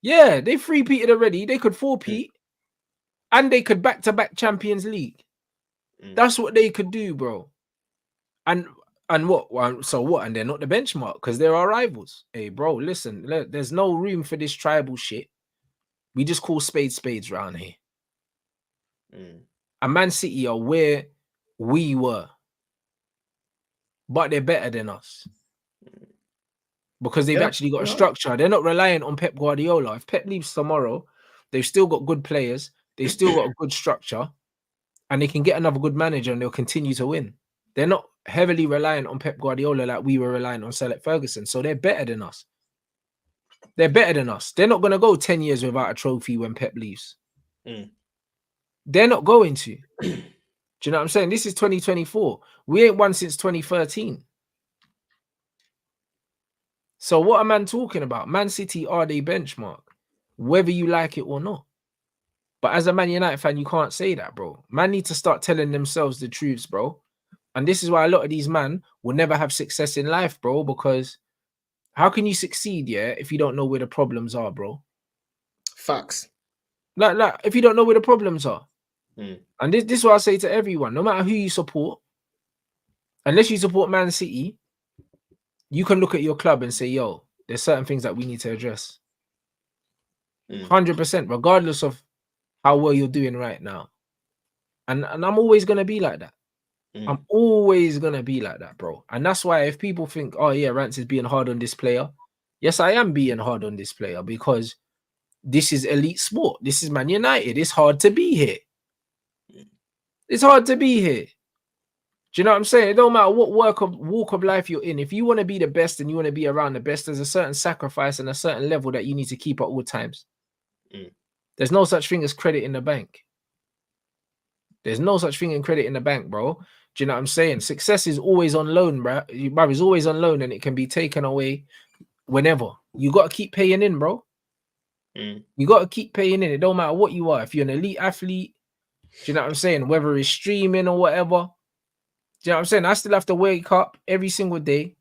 A: Yeah, they 3-peated already. They could 4-peat, and they could back-to-back Champions League. That's what they could do, bro. And what? Well, so what? And they're not the benchmark because they're our rivals. Hey, bro, listen, there's no room for this tribal shit. We just call spades around here. And Man City are where we were, but they're better than us because they've actually got a structure. They're not reliant on Pep Guardiola. If Pep leaves tomorrow, they've still got good players. They've still got a good structure, and they can get another good manager, and they'll continue to win. They're not heavily reliant on Pep Guardiola like we were reliant on Sir Alex Ferguson. So they're better than us. They're better than us. They're not going to go 10 years without a trophy when Pep leaves. They're not going to. Do you know what I'm saying? This is 2024. We ain't won since 2013. So what am I talking about? Man City are the benchmark, whether you like it or not. But as a Man United fan, you can't say that, bro. Man need to start telling themselves the truths, bro. And this is why a lot of these men will never have success in life, bro, because how can you succeed, if you don't know where the problems are, bro?
B: Facts.
A: Like if you don't know where the problems are. And this is what I say to everyone, no matter who you support, unless you support Man City, you can look at your club and say, yo, there's certain things that we need to address. 100%, regardless of how well you're doing right now. And I'm always going to be like that. I'm always going to be like that, bro. And that's why if people think, oh, yeah, Rants is being hard on this player. Yes, I am being hard on this player because this is elite sport. This is Man United. It's hard to be here. It's hard to be here. Do you know what I'm saying? It don't matter what walk of life you're in. If you want to be the best and you want to be around the best, there's a certain sacrifice and a certain level that you need to keep at all times. There's no such thing as credit in the bank. There's no such thing in credit in the bank, bro. Do you know what I'm saying? Success is always on loan, bro. It's always on loan and it can be taken away whenever. You got to keep paying in, bro. You got to keep paying in. It don't matter what you are. If you're an elite athlete, do you know what I'm saying? Whether it's streaming or whatever. Do you know what I'm saying? I still have to wake up every single day,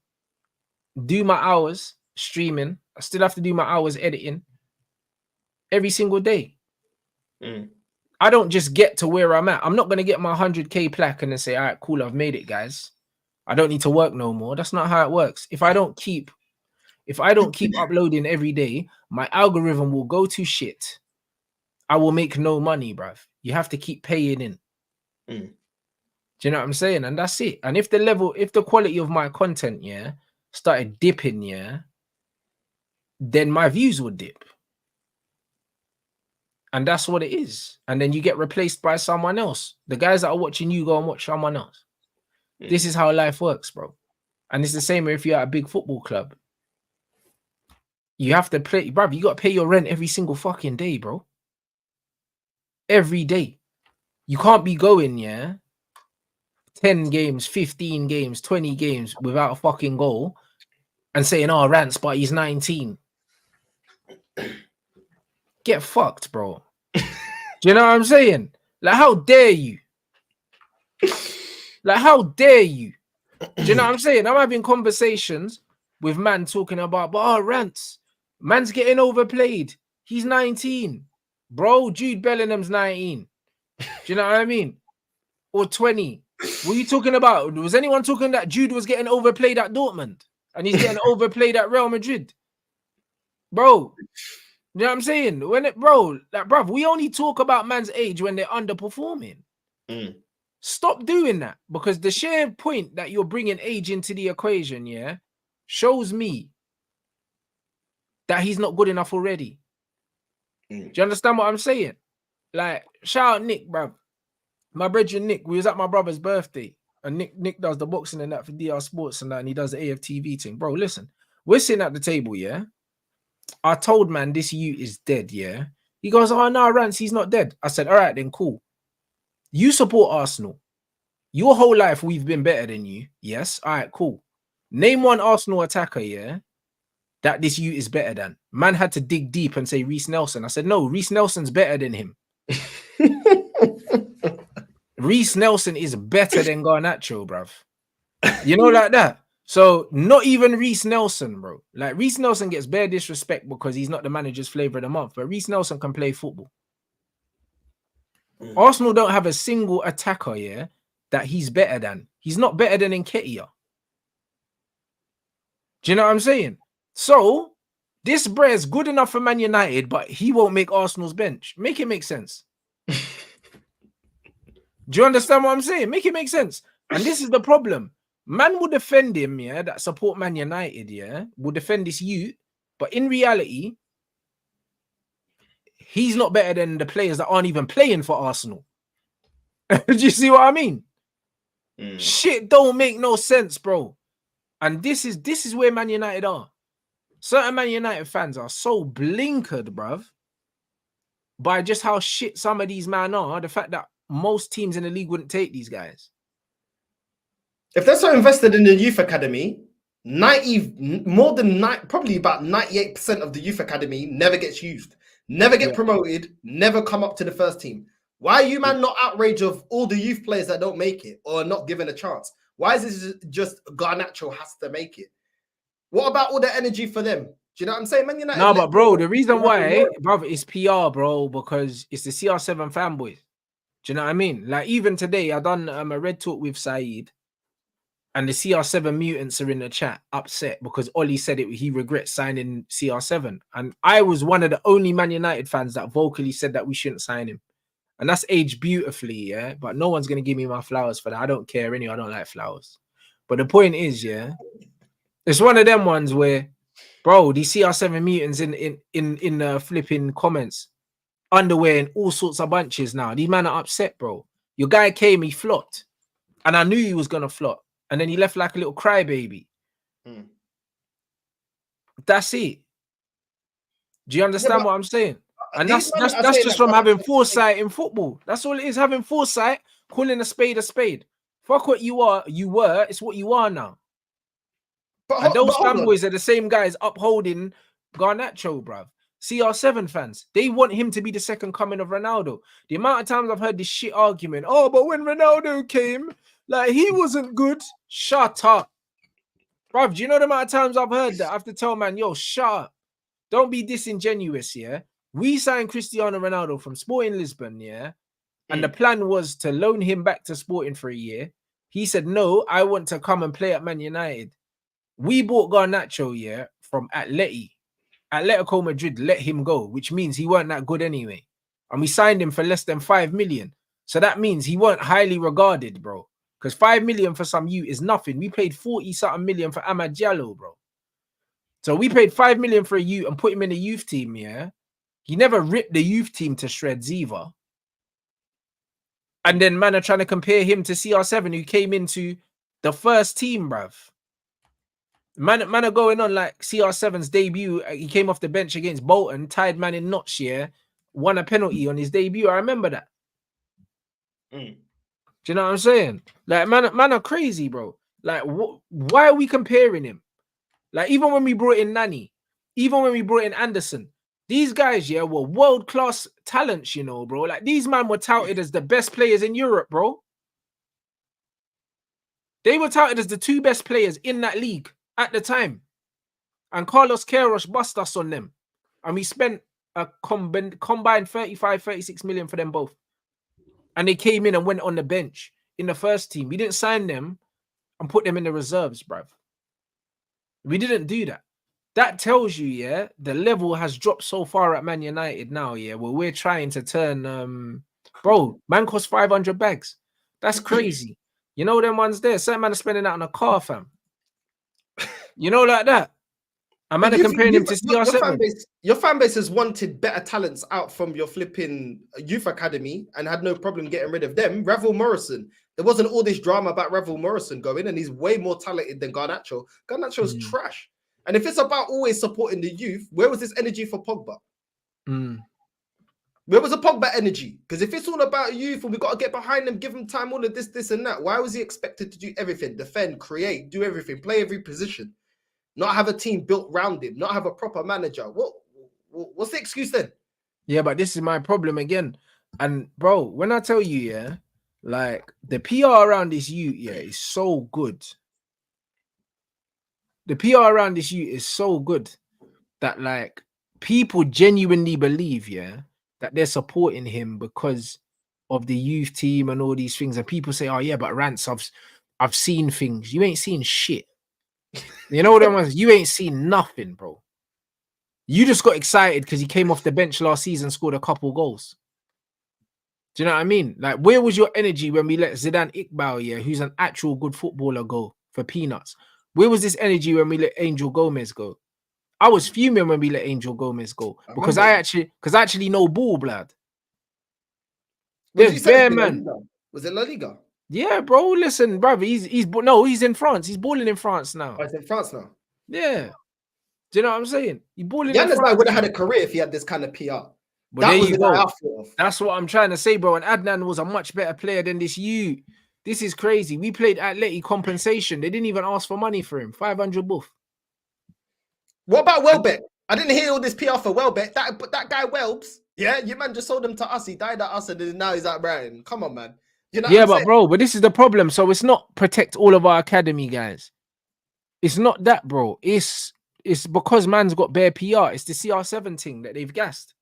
A: do my hours streaming. I still have to do my hours editing every single day. I don't just get to where I'm at. I'm not going to get my 100K plaque and then say, all right, cool, I've made it, guys. I don't need to work no more. That's not how it works. If I don't keep uploading every day, my algorithm will go to shit. I will make no money, bruv. You have to keep paying in. Do you know what I'm saying? And that's it. And if the quality of my content, started dipping, then my views would dip. And that's what it is. And then you get replaced by someone else. The guys that are watching you go and watch someone else. This is how life works, bro. And it's the same if you're at a big football club. You have to play, bro. You got to pay your rent every single fucking day, bro. Every day. You can't be going, 10 games, 15 games, 20 games without a fucking goal and saying, oh, Rants, but he's 19. Get fucked, bro. Do you know what I'm saying? Like, how dare you? Like, how dare you? Do you know what I'm saying? I'm having conversations with man talking about, but oh, Rants, man's getting overplayed. He's 19. Bro, Jude Bellingham's 19. Do you know what I mean? Or 20. What are you talking about? Was anyone talking that Jude was getting overplayed at Dortmund and he's getting overplayed at Real Madrid? Bro, you know what I'm saying? Bro, we only talk about man's age when they're underperforming. Stop doing that, because the sheer point that you're bringing age into the equation, shows me that he's not good enough already. Do you understand what I'm saying? Like, shout out Nick, bro. My brother Nick, we was at my brother's birthday, and Nick does the boxing and that for DR Sports and that, and he does the AFTV thing. Bro, listen, we're sitting at the table, I told man this you is dead, He goes, oh no, Rants, he's not dead. I said, all right then, cool. You support Arsenal. Your whole life we've been better than you. Yes, all right, cool. Name one Arsenal attacker, that this you is better than. Man had to dig deep and say Reece Nelson. I said, no, Reece Nelson's better than him. Reece Nelson is better than Garnacho, bruv. You know, like that. So not even Reece Nelson, bro. Like Reece Nelson gets bare disrespect because he's not the manager's flavor of the month, but Reece Nelson can play football. Arsenal don't have a single attacker, yeah, that he's better than. He's not better than Nketiah. Do you know what I'm saying? So this Brez's good enough for Man United, but he won't make Arsenal's bench. Make it make sense. Do you understand what I'm saying? Make it make sense. And this is the problem. Man will defend him, yeah, that support Man United, yeah, will defend this youth. But in reality, he's not better than the players that aren't even playing for Arsenal. Do you see what I mean? Shit don't make no sense, bro. And this is where Man United are. Certain Man United fans are so blinkered, bruv, by just how shit some of these men are. The fact that most teams in the league wouldn't take these guys.
B: If they're so invested in the youth academy, probably about 98% of the youth academy never gets used, never get promoted, never come up to the first team. Why are you, man, not outraged of all the youth players that don't make it or not given a chance? Why is this just Garnacho has to make it? What about all the energy for them? Do you know what I'm saying, Man United?
A: No, but bro, the reason why, brother, is PR, bro, because it's the CR7 fanboys. Do you know what I mean? Like even today, I done a Red Talk with Saeed, and the CR7 mutants are in the chat upset because Ollie said it. He regrets signing CR7, and I was one of the only Man United fans that vocally said that we shouldn't sign him, and that's aged beautifully, yeah. But no one's gonna give me my flowers for that. I don't care anyway. I don't like flowers. But the point is, yeah, it's one of them ones where, bro, these CR7 mutants in the flipping comments, underwear and all sorts of bunches now. These men are upset, bro. Your guy came, he flopped, and I knew he was gonna flop. And then he left like a little crybaby. That's it. Do you understand what I'm saying? And that's just from having foresight in football. That's all it is, having foresight, calling a spade a spade. Fuck what you were, it's what you are now. And those fanboys are the same guys upholding Garnacho, bruv. CR7 fans, they want him to be the second coming of Ronaldo. The amount of times I've heard this shit argument, oh, but when Ronaldo came, like, he wasn't good. Shut up. Bruv, do you know the amount of times I've heard that? I have to tell man, yo, shut up. Don't be disingenuous, yeah? We signed Cristiano Ronaldo from Sporting Lisbon, yeah? And the plan was to loan him back to Sporting for a year. He said, no, I want to come and play at Man United. We bought Garnacho, yeah, from Atletico Madrid let him go, which means he weren't that good anyway. And we signed him for less than 5 million. So that means he weren't highly regarded, bro. Because 5 million for some youth is nothing. We paid 40-something million for Amad Diallo, bro. So we paid 5 million for a youth and put him in the youth team, yeah? He never ripped the youth team to shreds either. And then man are trying to compare him to CR7 who came into the first team, bruv. Man are going on like CR7's debut. He came off the bench against Bolton, tied man in Noce, yeah? Won a penalty on his debut. I remember that. Do you know what I'm saying? Like, man are crazy, bro. Like, why are we comparing him? Like, even when we brought in Nani, even when we brought in Anderson, these guys, yeah, were world-class talents, you know, bro. Like, these men were touted as the best players in Europe, bro. They were touted as the 2 best players in that league at the time. And Carlos Queiroz bust us on them. And we spent a combined 35, 36 million for them both. And they came in and went on the bench in the first team. We didn't sign them and put them in the reserves, bruv. We didn't do that. That tells you, yeah, the level has dropped so far at Man United now, yeah, where we're trying to turn, bro, man costs 500 bags. That's crazy. You know them ones there? Certain man are spending that on a car, fam. You know, like that. I'm man comparing him to CR7.
B: Your fan base has wanted better talents out from your flipping youth academy and had no problem getting rid of them. Ravel Morrison. There wasn't all this drama about Ravel Morrison going, and he's way more talented than Garnacho. Garnacho's trash. And if it's about always supporting the youth, where was this energy for Pogba? Where was the Pogba energy? Because if it's all about youth and we got to get behind them, give them time, all of this, and that, why was he expected to do everything? Defend, create, do everything, play every position, not have a team built around him, not have a proper manager? What's the excuse then?
A: Yeah, but this is my problem again. And bro, when I tell you, yeah, like the PR around this youth, yeah, is so good. the PR around this youth is so good that like people genuinely believe, yeah, that they're supporting him because of the youth team and all these things. And people say, "Oh yeah, but Rants, I've seen things. You ain't seen shit. You know what I mean? You ain't seen nothing, bro. You just got excited because he came off the bench last season, scored a couple goals. Do you know what I mean? Like, where was your energy when we let Zidane Iqbal, yeah, who's an actual good footballer, go for peanuts? Where was this energy when we let Angel Gomez go? I was fuming when we let Angel Gomez go because I actually know ball, blood.
B: What did you
A: There's
B: say?
A: bare man.
B: Was it La Liga?
A: Yeah, bro. Listen, brother. He's in France. He's balling in France now.
B: Oh, he's in France now.
A: Yeah. Do you know what I'm saying? He's balling in
B: Yannis
A: France.
B: would have had a career if he had this kind of PR.
A: But that was the guy I thought of. That's what I'm trying to say, bro. And Adnan was a much better player than this you. This is crazy. We played Atleti compensation. They didn't even ask for money for him. 500 buff.
B: What about Welbeck? I didn't hear all this PR for Welbeck. That guy Welbs, yeah, you man just sold him to us. He died at us, and now he's at Brighton. Come on, man. You know
A: yeah, but this is the problem. So it's not protect all of our academy guys. It's not that, bro. It's because man's got bare PR. It's the CR7 thing that they've gassed.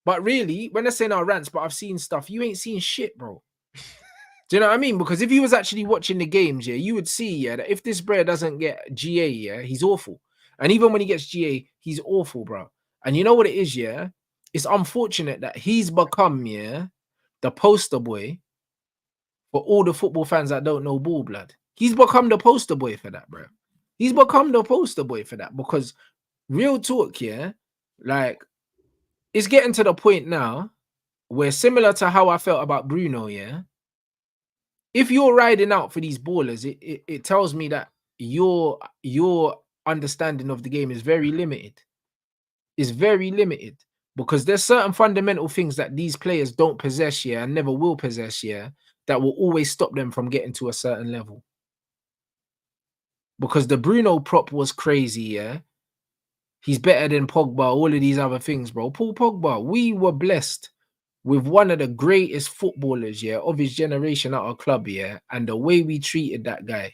A: But really, when they're saying our rants, but I've seen stuff, you ain't seen shit, bro. Do you know what I mean? Because if you was actually watching the games, yeah, you would see, yeah, that if this bro doesn't get GA, yeah, he's awful. And even when he gets GA, he's awful, bro. And you know what it is, yeah? It's unfortunate that he's become, yeah, the poster boy for all the football fans that don't know ball, blood. He's become the poster boy for that, bro. He's become the poster boy for that because real talk, yeah, like it's getting to the point now where similar to how I felt about Bruno, yeah. If you're riding out for these ballers, it tells me that your understanding of the game is very limited. It's very limited because there's certain fundamental things that these players don't possess, yeah, and never will possess, yeah, that will always stop them from getting to a certain level. Because the Bruno prop was crazy, yeah. He's better than Pogba, all of these other things, bro. Paul Pogba, we were blessed with one of the greatest footballers, yeah, of his generation at our club, yeah. And the way we treated that guy,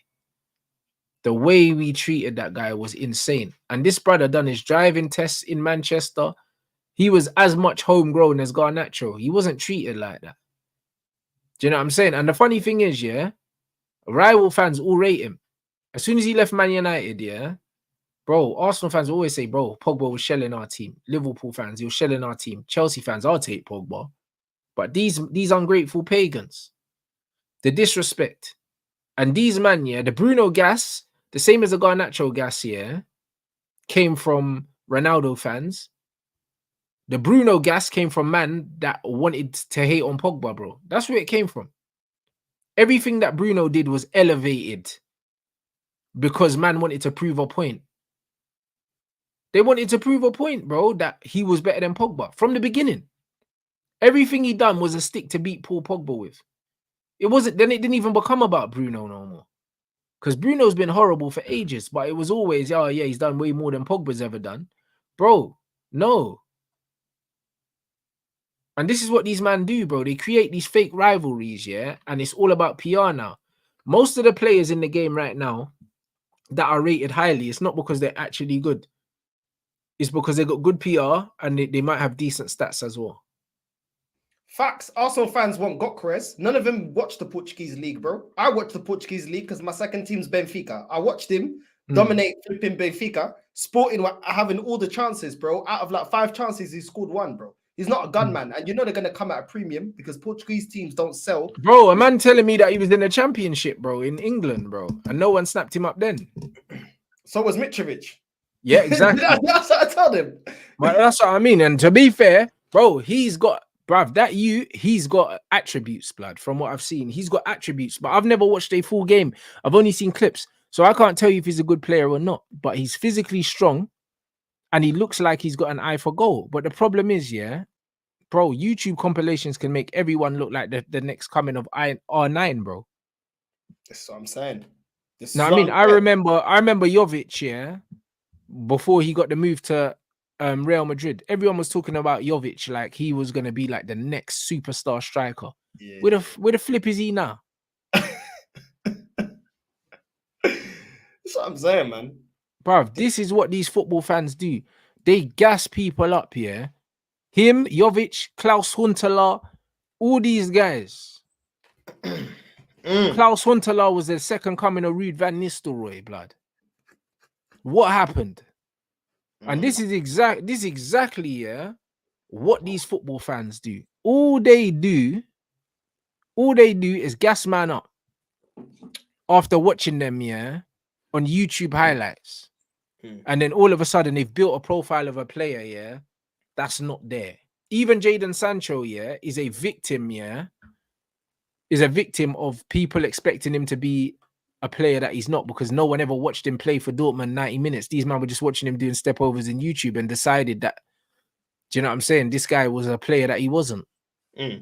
A: was insane. And this brother done his driving tests in Manchester. He was as much homegrown as Garnacho. He wasn't treated like that. Do you know what I'm saying? And the funny thing is, yeah, rival fans all rate him. As soon as he left Man United, yeah, bro, Arsenal fans always say, bro, Pogba was shelling our team. Liverpool fans, he was shelling our team. Chelsea fans, I'll take Pogba. But these ungrateful pagans, the disrespect. And these man, yeah, the Bruno gas, the same as the Garnacho gas, yeah, came from Ronaldo fans. The Bruno gas came from man that wanted to hate on Pogba, bro. That's where it came from. Everything that Bruno did was elevated because man wanted to prove a point. They wanted to prove a point, bro, that he was better than Pogba from the beginning. Everything he done was a stick to beat Paul Pogba with. It wasn't, then it didn't even become about Bruno no more. Because Bruno's been horrible for ages, but it was always, oh yeah, he's done way more than Pogba's ever done. Bro, no. And this is what these men do, bro. They create these fake rivalries, yeah? And it's all about PR now. Most of the players in the game right now that are rated highly, it's not because they're actually good. It's because they got good PR and they might have decent stats as well.
B: Facts. Arsenal fans want Gokres. None of them watch the Portuguese league, bro. I watch the Portuguese league because my second team's Benfica. I watched him dominate flipping Benfica. Sporting having all the chances, bro. Out of like 5 chances, he scored 1, bro. He's not a gunman. And you know they're going to come at a premium because Portuguese teams don't sell.
A: Bro, a man telling me that he was in a championship, bro, in England, bro. And no one snapped him up then.
B: So was Mitrovic.
A: Yeah, exactly.
B: That's what I told him.
A: But that's what I mean. And to be fair, bro, he's got, bruv, he's got attributes, blood, from what I've seen. He's got attributes, but I've never watched a full game. I've only seen clips. So I can't tell you if he's a good player or not. But he's physically strong and he looks like he's got an eye for goal. But the problem is, yeah, bro, YouTube compilations can make everyone look like the next coming of R9, bro.
B: That's what I'm saying.
A: I mean, I remember Jovic, yeah, before he got the move to Real Madrid. Everyone was talking about Jovic like he was going to be like the next superstar striker. Yeah. Where the flip is he now?
B: That's what I'm saying, man.
A: Bruv, this is what these football fans do. They gas people up, yeah. Him, Jovic, Klaus Huntelaar, all these guys. Klaus Huntelaar was the second coming of Ruud van Nistelrooy, blood. What happened? And this is exactly, yeah, what these football fans do. All they do is gas man up after watching them, yeah, on YouTube highlights. And then all of a sudden they've built a profile of a player, yeah, that's not there. Even Jadon Sancho, yeah, is a victim, yeah, is a victim of people expecting him to be a player that he's not, because no one ever watched him play for Dortmund 90 minutes. These men were just watching him doing step overs in YouTube and decided that, do you know what I'm saying? This guy was a player that he wasn't.
B: Bro,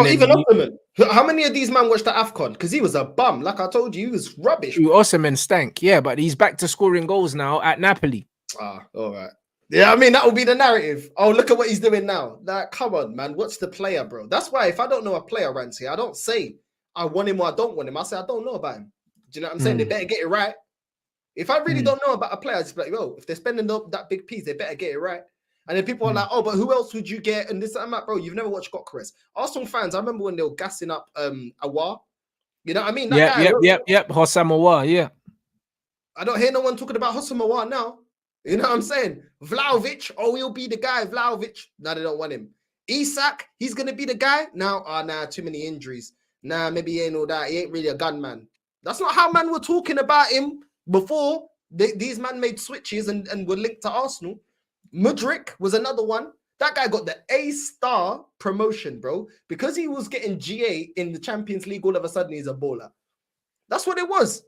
B: even Osimhen. How many of these men watched the AFCON? Because he was a bum. Like I told you, he was rubbish.
A: Osimhen stank, yeah, but he's back to scoring goals now at Napoli.
B: Ah, all right. Yeah, I mean, that will be the narrative. Oh, look at what he's doing now. Like, come on, man. What's the player, bro? That's why if I don't know a player, Rants here, I don't say I want him or I don't want him. I say I don't know about him. Do you know what I'm saying? They better get it right. If I really don't know about a player, it's like, yo, if they're spending that big piece, they better get it right. And then people are like, oh, but who else would you get? And this, I'm like, bro, you've never watched Gyökeres. Arsenal fans, I remember when they were gassing up Aouar. You know what I mean?
A: Yep. Hossam Aouar, yeah.
B: I don't hear no one talking about Hossam Aouar now. You know what I'm saying? Vlahovic, oh, he'll be the guy. Vlahovic, now they don't want him. Isak, he's going to be the guy. Now, nah, too many injuries. Nah, maybe he ain't all that. He ain't really a gunman. That's not how man were talking about him before these men made switches and were linked to Arsenal. Mudryk was another one. That guy got the A-star promotion, bro. Because he was getting GA in the Champions League, all of a sudden he's a baller. That's what it was.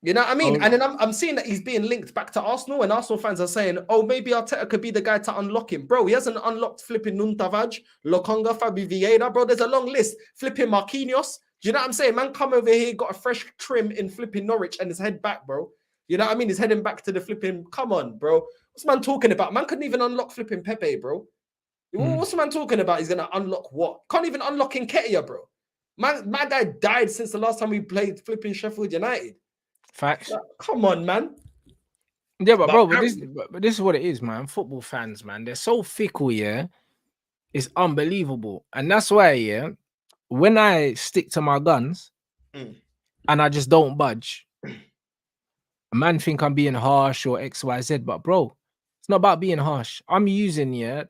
B: You know what I mean? And then I'm seeing that he's being linked back to Arsenal, and Arsenal fans are saying, oh, maybe Arteta could be the guy to unlock him. Bro, he hasn't unlocked flipping Nuntavaj, Lokonga, Fabi Vieira, bro. There's a long list. Flipping Marquinhos. Do you know what I'm saying? Man, come over here, got a fresh trim in flipping Norwich and his head back, bro. You know what I mean? He's heading back to the flipping, come on, bro. What's man talking about? Man couldn't even unlock flipping Pepe, bro. What's man talking about? He's going to unlock what? Can't even unlock Nketiah, bro. Man, my guy died since the last time we played flipping Sheffield United.
A: Facts.
B: Like, come on, man.
A: Yeah, but bro, this is what it is, man. Football fans, man, they're so fickle, yeah. It's unbelievable. And that's why, yeah, when I stick to my guns and I just don't budge, a man think I'm being harsh or XYZ, but bro, it's not about being harsh. I'm using, yeah,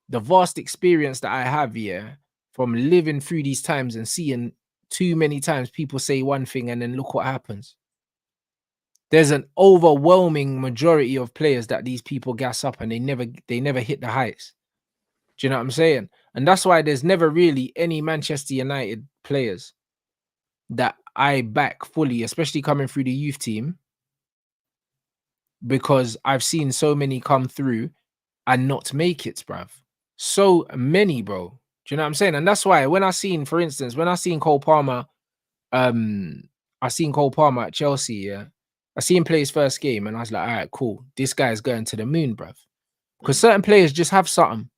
A: the vast experience that I have, yeah, from living through these times and seeing too many times people say one thing and then look what happens. There's an overwhelming majority of players that these people gas up and they never hit the heights. Do you know what I'm saying? And that's why there's never really any Manchester United players that I back fully, especially coming through the youth team, because I've seen so many come through and not make it, bruv. So many, bro. Do you know what I'm saying? And that's why when I seen Cole Palmer, I seen Cole Palmer at Chelsea, yeah. I seen him play his first game and I was like, all right, cool. This guy's going to the moon, bruv. Because certain players just have something.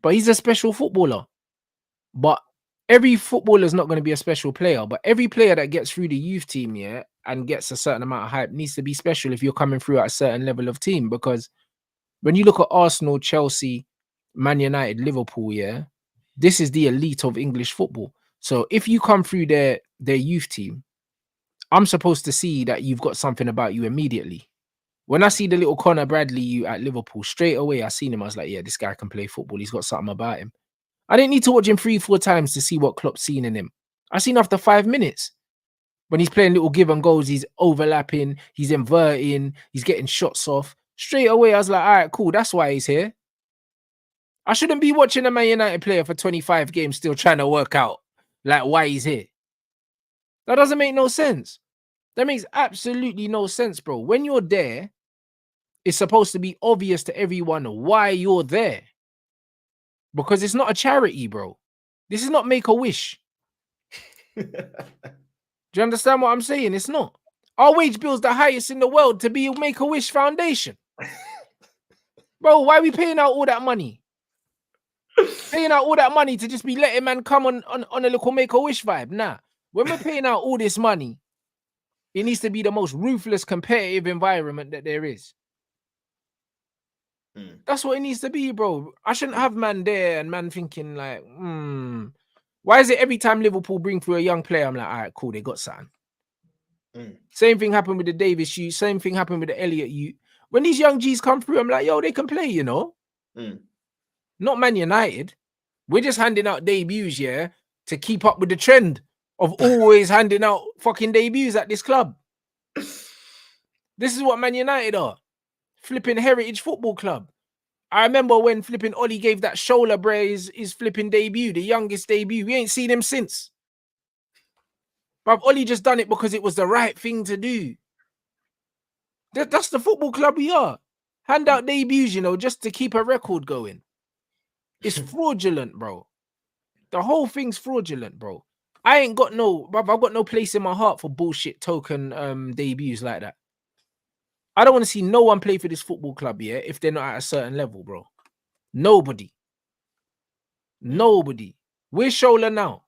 A: But he's a special footballer. But every footballer is not going to be a special player. But every player that gets through the youth team, yeah, and gets a certain amount of hype needs to be special if you're coming through at a certain level of team. Because when you look at Arsenal, Chelsea, Man United, Liverpool, yeah, this is the elite of English football. So if you come through their youth team, I'm supposed to see that you've got something about you immediately. When I see the little Connor Bradley you at Liverpool, straight away I seen him. I was like, yeah, this guy can play football. He's got something about him. I didn't need to watch him 3-4 times to see what Klopp's seen in him. I seen after 5 minutes. When he's playing little give and goes, he's overlapping, he's inverting, he's getting shots off. Straight away, I was like, all right, cool. That's why he's here. I shouldn't be watching a Man United player for 25 games still trying to work out like why he's here. That doesn't make no sense. That makes absolutely no sense, bro. When you're there, it's supposed to be obvious to everyone why you're there. Because it's not a charity, bro. This is not Make-A-Wish. Do you understand what I'm saying? It's not. Our wage bill's the highest in the world to be a Make-A-Wish Foundation. Bro, why are we paying out all that money? Paying out all that money to just be letting man come on a little Make-A-Wish vibe? Nah. When we're paying out all this money, It needs to be the most ruthless, competitive environment that there is. That's what it needs to be, bro. I shouldn't have man there and man thinking like, why is it every time Liverpool bring through a young player, I'm like, all right, cool, they got something. Same thing happened with the Davis youth. Same thing happened with the Elliott youth. When these young G's come through, I'm like, yo, they can play, you know. Not Man United. We're just handing out debuts, yeah, to keep up with the trend of always handing out fucking debuts at this club. This is what Man United are. Flipping Heritage Football Club. I remember when flipping Ollie gave that shoulder brace his flipping debut, the youngest debut. We ain't seen him since. But Ollie just done it because it was the right thing to do. That's the football club we are. Hand out debuts, you know, just to keep a record going. It's fraudulent, bro. The whole thing's fraudulent, bro. I've got no place in my heart for bullshit token debuts like that. I don't want to see no one play for this football club, yeah, if they're not at a certain level, bro. Nobody. Where's Shola now?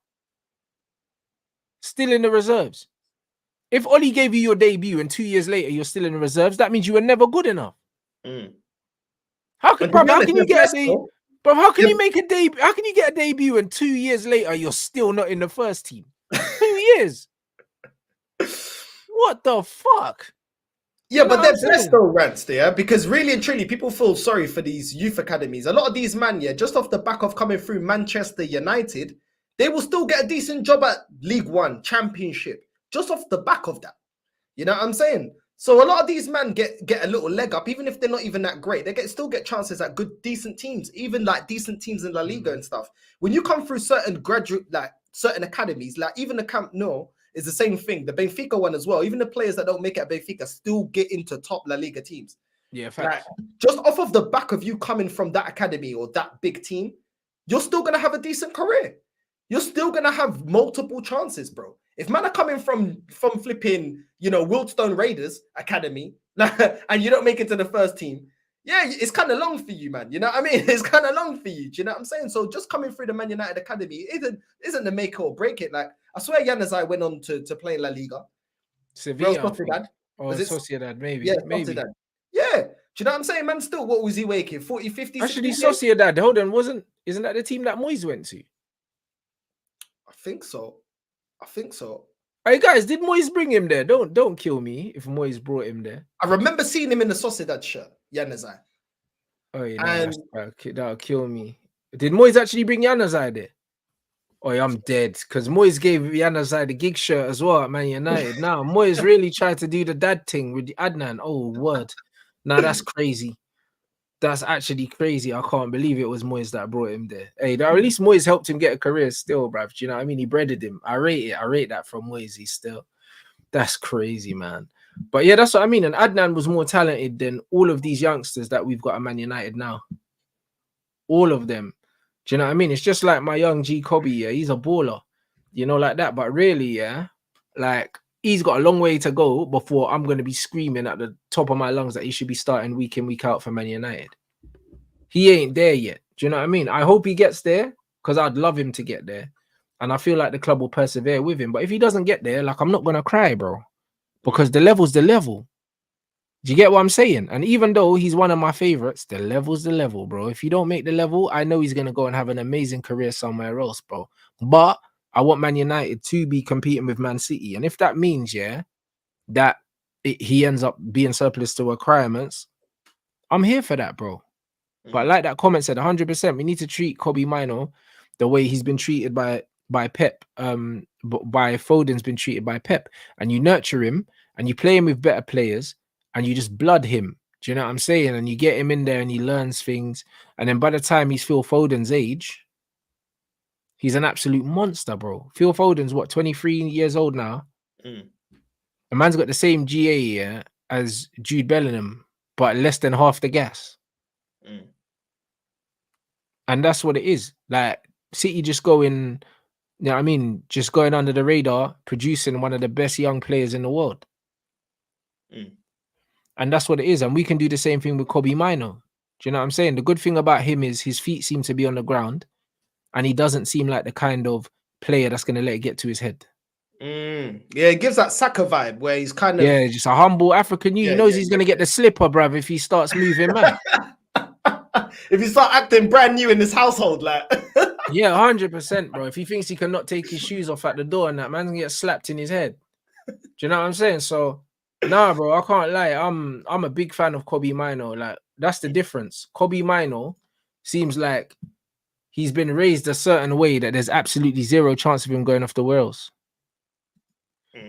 A: Still in the reserves. If Ollie gave you your debut and 2 years later you're still in the reserves, that means you were never good enough. How can you get a debut? But how can you make a debut? How can you get a debut and 2 years later you're still not in the first team? 2 years. What the fuck?
B: Yeah, but they're blessed though, Rants, yeah, because really and truly, people feel sorry for these youth academies. A lot of these man, yeah, just off the back of coming through Manchester United, they will still get a decent job at League One, Championship, just off the back of that. You know what I'm saying? So a lot of these men get a little leg up, even if they're not even that great. They still get chances at good, decent teams, even like decent teams in La Liga and stuff. When you come through certain certain academies, like even the Camp Nou is the same thing. The Benfica one as well. Even the players that don't make it at Benfica still get into top La Liga teams.
A: Yeah, facts.
B: Like, just off of the back of you coming from that academy or that big team, you're still gonna have a decent career. You're still gonna have multiple chances, bro. If man are coming from flipping, you know, Wildstone Raiders Academy, and you don't make it to the first team, yeah, it's kind of long for you, man. You know what I mean? It's kind of long for you. Do you know what I'm saying? So just coming through the Man United Academy isn't the make or break it. Like, I swear Januzaj went on to play in La Liga.
A: Sevilla, or Sociedad, maybe.
B: Yeah,
A: maybe.
B: Sociedad. Yeah. Do you know what I'm saying, man? Still, what was he waking? 40, 50,
A: Actually,
B: 60
A: Sociedad, hold on, isn't that the team that Moyes went to?
B: I think so.
A: Hey guys, did Moyes bring him there? Don't kill me if Moyes brought him there.
B: I remember seeing him in the Sociedad shirt, Januzaj.
A: Oh yeah, that'll kill me. Did Moyes actually bring Januzaj there? Oh yeah, I'm dead. Because Moyes gave Januzaj the gig shirt as well at Man United. Now Moyes really tried to do the dad thing with Adnan. Oh word. Now that's crazy. That's actually crazy. I can't believe it was Moyes that brought him there. Hey, at least Moyes helped him get a career still, bruv. Do you know what I mean? He breaded him. I rate that from Moyes. He's still. That's crazy, man. But yeah, that's what I mean. And Adnan was more talented than all of these youngsters that we've got at Man United now. All of them. Do you know what I mean? It's just like my young G Cobby, yeah. He's a baller. You know, like that. But really, yeah, like he's got a long way to go before I'm going to be screaming at the top of my lungs that he should be starting week in, week out for Man United. He ain't there yet. Do you know what I mean? I hope he gets there because I'd love him to get there. And I feel like the club will persevere with him. But if he doesn't get there, like, I'm not going to cry, bro. Because the level's the level. Do you get what I'm saying? And even though he's one of my favorites, the level's the level, bro. If you don't make the level, I know he's going to go and have an amazing career somewhere else, bro. But I want Man United to be competing with Man City. And if that means, yeah, that he ends up being surplus to requirements, I'm here for that, bro. But like that comment said, 100%, we need to treat Kobbie Mainoo the way he's been treated by Pep. By Foden's been treated by Pep. And you nurture him and you play him with better players and you just blood him. Do you know what I'm saying? And you get him in there and he learns things. And then by the time he's Phil Foden's age, he's an absolute monster, bro. Phil Foden's what, 23 years old now? The man's got the same GA, yeah, as Jude Bellingham, but less than half the gas. And that's what it is. Like, City just going, you know what I mean, just going under the radar, producing one of the best young players in the world. And that's what it is. And we can do the same thing with Kobbie Mainoo. Do you know what I'm saying? The good thing about him is his feet seem to be on the ground and he doesn't seem like the kind of player that's going to let it get to his head.
B: Yeah, it gives that Saka vibe where he's kind of
A: just a humble African youth. He knows he's gonna get the slipper, bruv, if he starts moving man.
B: if you start acting brand new in this household, like
A: Yeah, 100%, bro. If he thinks he cannot take his shoes off at the door and that man's gonna get slapped in his head. Do you know what I'm saying? So nah, bro, I can't lie. I'm a big fan of Kobe Mino. Like, that's the difference. Kobe Mino seems like he's been raised a certain way that there's absolutely zero chance of him going off the rails.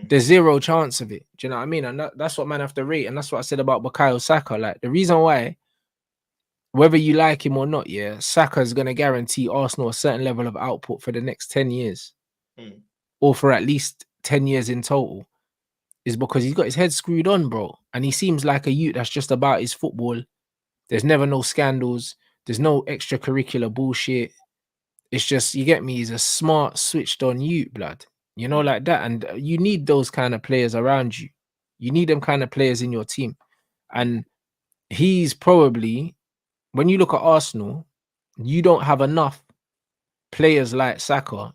A: There's zero chance of it. Do you know what I mean? And that's what man have to rate. And that's what I said about Bukayo Saka. Like, the reason why, whether you like him or not, yeah, Saka is going to guarantee Arsenal a certain level of output for the next 10 years or for at least 10 years in total, is because he's got his head screwed on, bro. And he seems like a youth that's just about his football. There's never no scandals. There's no extracurricular bullshit. It's just, you get me, he's a smart, switched on youth, blood. You know, like that. And you need those kind of players around you. You need them kind of players in your team. And he's probably, when you look at Arsenal, you don't have enough players like Saka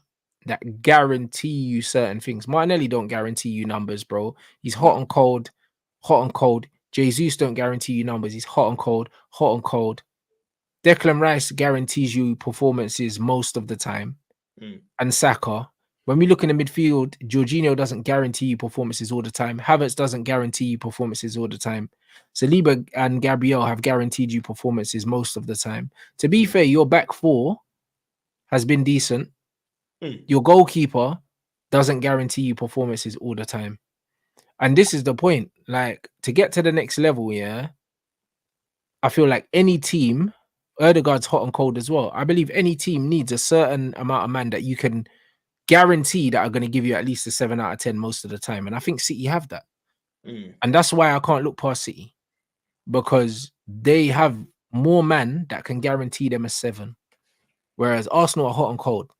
A: that guarantee you certain things. Martinelli don't guarantee you numbers, bro. He's hot and cold, hot and cold. Jesus don't guarantee you numbers. He's hot and cold, hot and cold. Declan Rice guarantees you performances most of the time. And Saka, when we look in the midfield, Jorginho doesn't guarantee you performances all the time. Havertz doesn't guarantee you performances all the time. Saliba and Gabriel have guaranteed you performances most of the time. To be fair, your back four has been decent. Your goalkeeper doesn't guarantee you performances all the time. And this is the point. Like, to get to the next level, yeah, I feel like any team, Erdegaard's hot and cold as well. I believe any team needs a certain amount of man that you can guarantee that are going to give you at least a 7 out of 10 most of the time. And I think City have that. And that's why I can't look past City, because they have more men that can guarantee them a 7. Whereas Arsenal are hot and cold.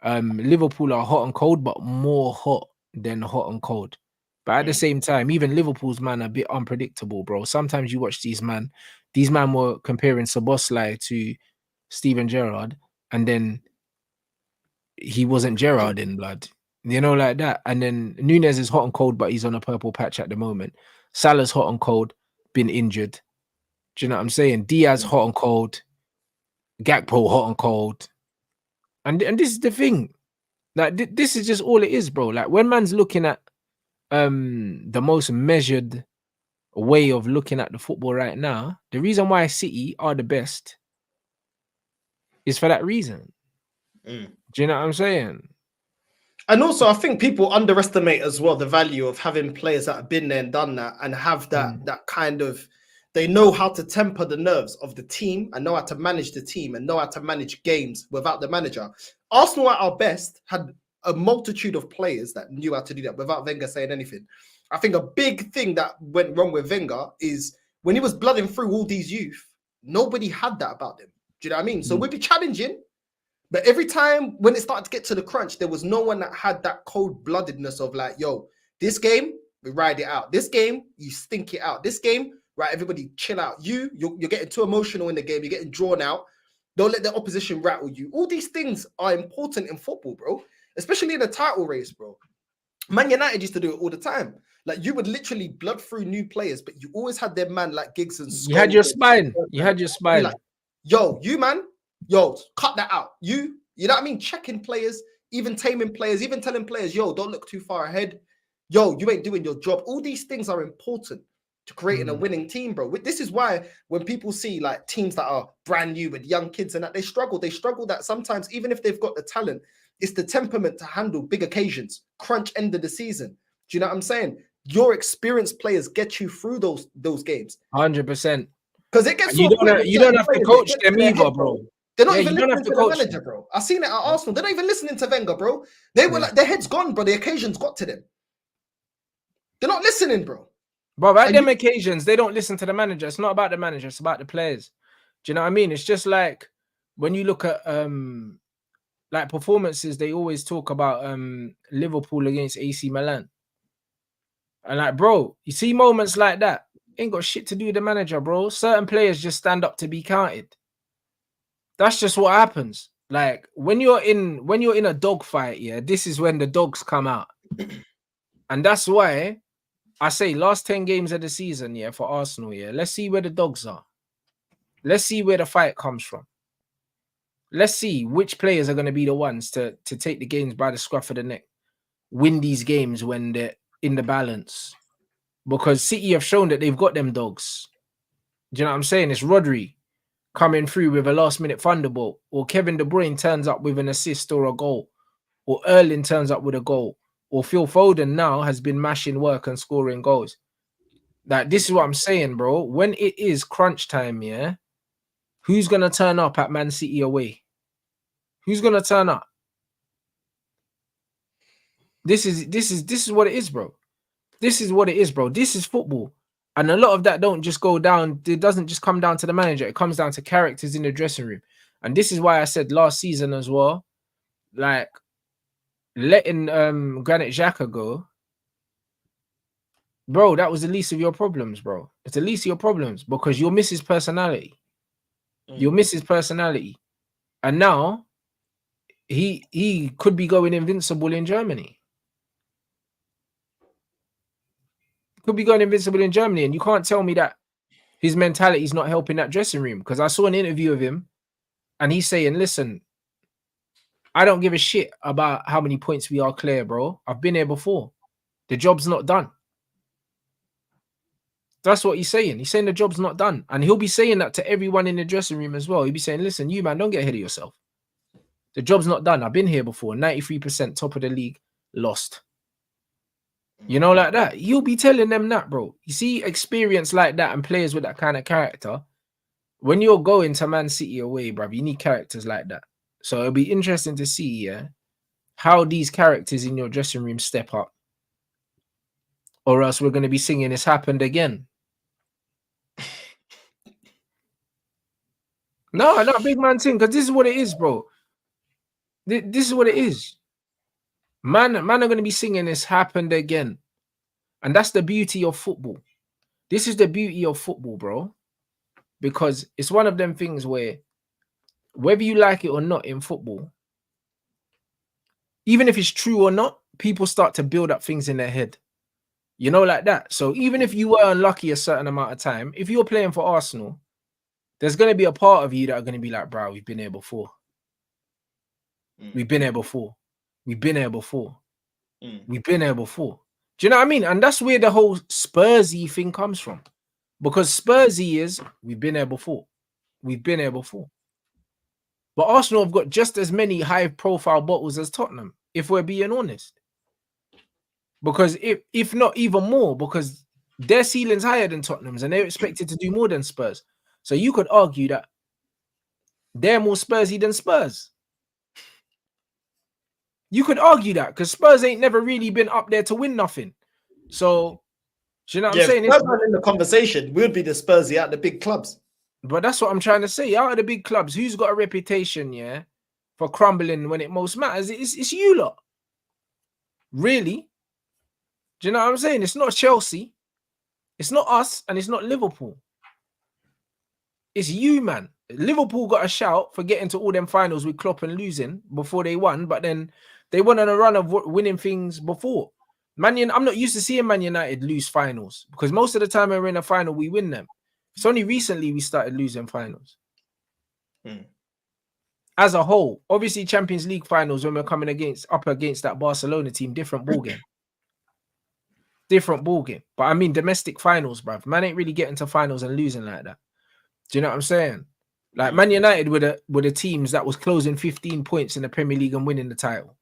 A: Liverpool are hot and cold, but more hot than hot and cold. But at the same time, even Liverpool's man are a bit unpredictable, bro. Sometimes you watch these man were comparing Szoboszlai to Steven Gerrard, and then he wasn't Gerrard in blood. You know, like that. And then Nunes is hot and cold, but he's on a purple patch at the moment. Salah's hot and cold, been injured. Do you know what I'm saying? Diaz hot and cold. Gakpo hot and cold. And this is the thing. Like, this is just all it is, bro. Like, when man's looking at the most measured way of looking at the football right now, the reason why City are the best is for that reason. Do you know what I'm saying?
B: And also, I think people underestimate as well the value of having players that have been there and done that, and have that kind of, they know how to temper the nerves of the team and know how to manage the team and know how to manage games without the manager. Arsenal at our best had a multitude of players that knew how to do that without Wenger saying anything. I think a big thing that went wrong with Wenger is when he was blooding through all these youth, nobody had that about them. Do you know what I mean? So we'd be challenging, but every time when it started to get to the crunch, there was no one that had that cold-bloodedness of like, yo, this game, we ride it out. This game, you stink it out. This game, right, everybody chill out. You're getting too emotional in the game. You're getting drawn out. Don't let the opposition rattle you. All these things are important in football, bro, especially in the title race, bro. Man United used to do it all the time. Like, you would literally blood through new players, but you always had their man like Giggs and Scholes.
A: You had your spine. You had your spine.
B: Like, yo, you man, yo, cut that out. You know what I mean? Checking players, even taming players, even telling players, yo, don't look too far ahead. Yo, you ain't doing your job. All these things are important to creating a winning team, bro. This is why when people see like teams that are brand new with young kids and that, they struggle that sometimes, even if they've got the talent, it's the temperament to handle big occasions, crunch end of the season. Do you know what I'm saying? Your experienced players get you through those games.
A: 100%.
B: Because it gets
A: you don't have to coach them either, bro.
B: They're not even listening to the manager, bro. I've seen it at Arsenal. They're not even listening to Wenger, bro. They were like, their head's gone, bro. The occasions got to them. They're not listening, bro.
A: But at them occasions, they don't listen to the manager. It's not about the manager. It's about the players. Do you know what I mean? It's just like when you look at like performances, they always talk about Liverpool against AC Milan. And like, bro, you see moments like that, ain't got shit to do with the manager, bro. Certain players just stand up to be counted. That's just what happens. Like, when you're in a dog fight, yeah, this is when the dogs come out. And that's why I say last 10 games of the season, yeah, for Arsenal, yeah. Let's see where the dogs are. Let's see where the fight comes from. Let's see which players are going to be the ones to take the games by the scruff of the neck, win these games when they're in the balance. Because City have shown that they've got them dogs. Do you know what I'm saying? It's Rodri coming through with a last-minute thunderbolt, or Kevin De Bruyne turns up with an assist or a goal, or Erling turns up with a goal, or Phil Foden now has been mashing work and scoring goals. Like, this is what I'm saying, bro. When it is crunch time, yeah, who's gonna turn up at Man City away? Who's gonna turn up? This is what it is, bro. This is what it is, bro. This is football. And a lot of that don't just go down. It doesn't just come down to the manager. It comes down to characters in the dressing room. And this is why I said last season as well, like letting Granit Xhaka go, bro, that was the least of your problems, bro. It's the least of your problems because you'll miss his personality. You'll miss his personality. And now he could be going invincible in Germany. Could be going invincible in Germany. And you can't tell me that his mentality is not helping that dressing room, because I saw an interview of him and he's saying, listen, I don't give a shit about how many points we are clear, bro. I've been here before. The job's not done. That's what he's saying. He's saying the job's not done. And he'll be saying that to everyone in the dressing room as well. He'll be saying, listen, you, man, don't get ahead of yourself. The job's not done. I've been here before. 93% top of the league, lost. You know, like that. You'll be telling them that, bro. You see experience like that and players with that kind of character. When you're going to Man City away, bro, you need characters like that. So it'll be interesting to see, yeah, how these characters in your dressing room step up. Or else we're going to be singing "It's Happened Again." No, big man thing, because this is what it is, bro. This is what it is. Man are going to be singing "It's Happened Again." And that's the beauty of football. This is the beauty of football, bro. Because it's one of them things where, whether you like it or not in football, even if it's true or not, people start to build up things in their head. You know, like that. So even if you were unlucky a certain amount of time, if you're playing for Arsenal, there's going to be a part of you that are going to be like, bro, we've been here before. We've been here before. We've been here before. We've been here before. Do you know what I mean? And that's where the whole Spursy thing comes from. Because Spursy is, we've been here before. We've been here before. But Arsenal have got just as many high-profile bottles as Tottenham, if we're being honest. Because if not even more, because their ceiling's higher than Tottenham's and they're expected to do more than Spurs. So you could argue that they're more Spursy than Spurs. You could argue that because Spurs ain't never really been up there to win nothing. So, do you know what I'm saying?
B: If Spurs in the conversation, we'd be the Spursy at the big clubs.
A: But that's what I'm trying to say. Out of the big clubs, who's got a reputation, yeah, for crumbling when it most matters? It's you lot. Really? Do you know what I'm saying? It's not Chelsea. It's not us, and it's not Liverpool. It's you, man. Liverpool got a shout for getting to all them finals with Klopp and losing before they won, but then they went on a run of winning things before. I'm not used to seeing Man United lose finals because most of the time when we're in a final, we win them. It's only recently we started losing finals. As a whole, obviously Champions League finals when we're coming up against that Barcelona team, different ballgame. Different ballgame. But I mean domestic finals, bruv. Man ain't really getting to finals and losing like that. Do you know what I'm saying? Like Man United were the teams that was closing 15 points in the Premier League and winning the title,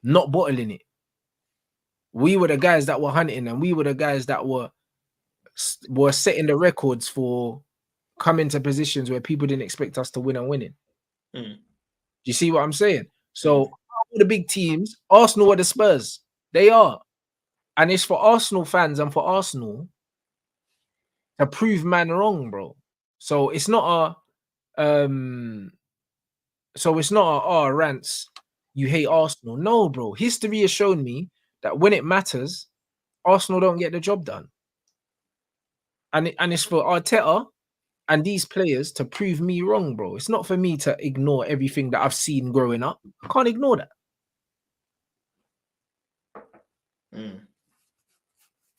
A: not bottling it. We were the guys that were hunting, and we were the guys that were setting the records for coming to positions where people didn't expect us to win and winning. Do you see what I'm saying? So all the big teams, Arsenal are the Spurs. They are. And it's for Arsenal fans and for Arsenal to prove man wrong, bro. So it's not Rants, you hate Arsenal. No, bro. History has shown me that when it matters, Arsenal don't get the job done. And it's for Arteta and these players to prove me wrong, bro. It's not for me to ignore everything that I've seen growing up. I can't ignore that.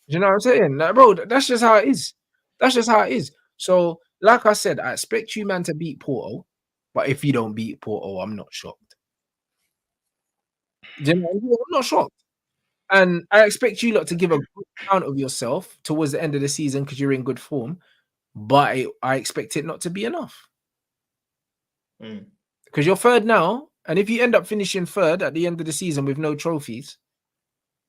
A: You know what I'm saying? Like, bro, that's just how it is. That's just how it is. So, like I said, I expect you, man, to beat Porto. But if you don't beat Porto, I'm not shocked. Do you know what I mean? I'm not shocked. And I expect you lot to give a good account of yourself towards the end of the season because you're in good form. But I expect it not to be enough. Because you're third now. And if you end up finishing third at the end of the season with no trophies,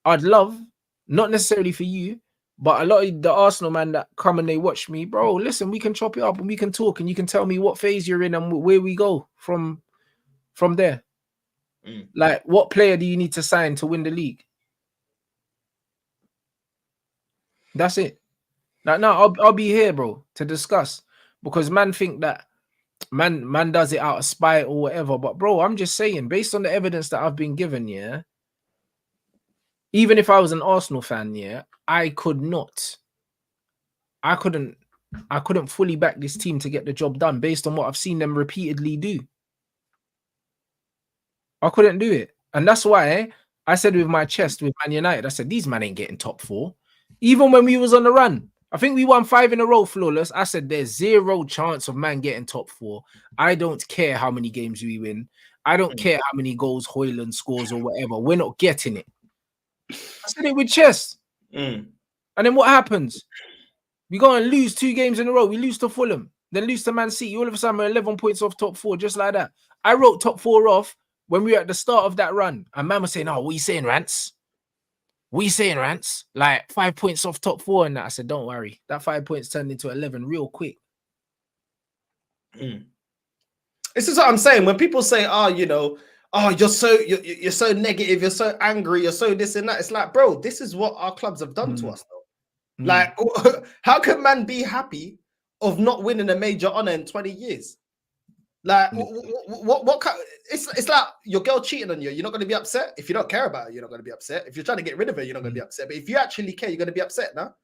A: I'd love, not necessarily for you, but a lot of the Arsenal man that come and they watch me, bro, listen, we can chop it up and we can talk and you can tell me what phase you're in and where we go from there. Like, what player do you need to sign to win the league? That's it. Like, no, I'll be here, bro, to discuss, because man think that man does it out of spite or whatever. But bro, I'm just saying, based on the evidence that I've been given, yeah, even if I was an Arsenal fan, yeah, I couldn't fully back this team to get the job done based on what I've seen them repeatedly do. I couldn't do it. And that's why I said with my chest with Man United, I said, these men ain't getting top 4. Even when we was on the run, I think we won 5 in a row flawless. I said, there's zero chance of man getting top 4. I don't care how many games we win. I don't care how many goals Højlund scores or whatever. We're not getting it. I said it with chest. And then what happens? We go and lose 2 games in a row. We lose to Fulham, then lose to Man City. All of a sudden, we're 11 points off top 4, just like that. I wrote top 4 off when we were at the start of that run. And man was saying, oh, what are you saying, Rants? What are you saying, Rants? Like 5 points off top 4 and that. I said, don't worry. That 5 points turned into 11 real quick.
B: This is what I'm saying. When people say, oh, you know, oh, you're so negative, you're so angry, you're so this and that. It's like, bro, this is what our clubs have done to us, though. Like, how can man be happy of not winning a major honor in 20 years? Like, what kind, it's like your girl cheating on you. You're not going to be upset. If you don't care about her, you're not going to be upset. If you're trying to get rid of her, you're not going to be upset. But if you actually care, you're going to be upset now.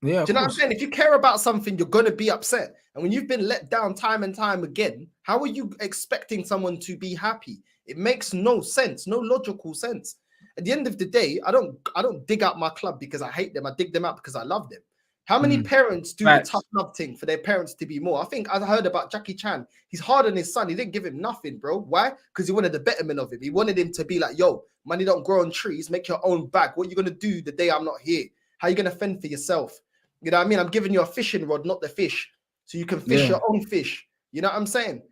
A: Yeah,
B: do you know what I'm saying? If you care about something, you're going to be upset. And when you've been let down time and time again, how are you expecting someone to be happy? It makes no sense, no logical sense. At the end of the day, I don't dig out my club because I hate them. I dig them out because I love them. How many parents do the tough love thing for their parents to be more? I think I heard about Jackie Chan. He's hard on his son. He didn't give him nothing, bro. Why? Because he wanted the betterment of him. He wanted him to be like, yo, money don't grow on trees. Make your own bag. What are you going to do the day I'm not here? How are you going to fend for yourself? You know what I mean? I'm giving you a fishing rod, not the fish. So you can fish your own fish. You know what I'm saying?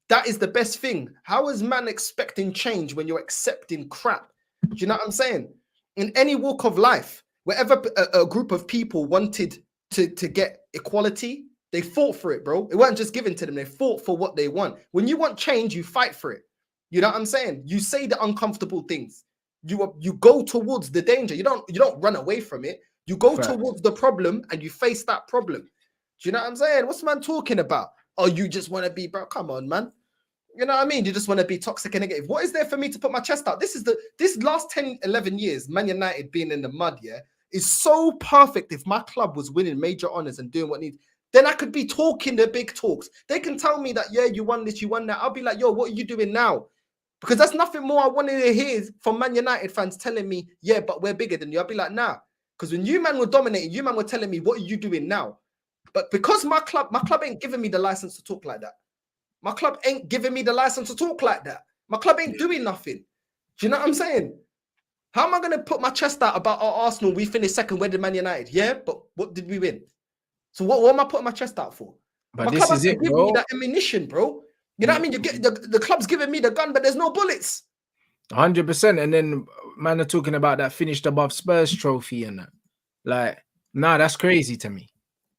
B: That is the best thing. How is man expecting change when you're accepting crap? Do you know what I'm saying? In any walk of life, wherever a group of people wanted to get equality, they fought for it, bro. It wasn't just given to them. They fought for what they want. When you want change, you fight for it. You know what I'm saying? You say the uncomfortable things. You go towards the danger. You don't run away from it. You go towards the problem and you face that problem. Do you know what I'm saying? What's man talking about? Oh, you just want to be, bro. Come on, man. You know what I mean? You just want to be toxic and negative. What is there for me to put my chest out? This last 10, 11 years, Man United being in the mud, yeah, is so perfect. If my club was winning major honors and doing what needs, then I could be talking the big talks. They can tell me that, yeah, you won this, you won that. I'll be like, yo, what are you doing now? Because that's nothing more I wanted to hear from Man United fans telling me, yeah, but we're bigger than you. I'll be like, nah. Because when you man were dominating, you man were telling me, what are you doing now? But because my club ain't giving me the license to talk like that. My club ain't giving me the license to talk like that. My club ain't doing nothing. Do you know what I'm saying? How am I going to put my chest out about our Arsenal? We finished second. Where did Man United? Yeah, but what did we win? So what am I putting my chest out for?
A: But
B: my
A: this
B: club
A: is
B: has
A: it,
B: to give
A: bro.
B: me that ammunition, bro. You know what I mean? You get the club's giving me the gun, but there's no bullets.
A: 100%. And then man are talking about that finished above Spurs trophy and that. Like, nah, that's crazy to me.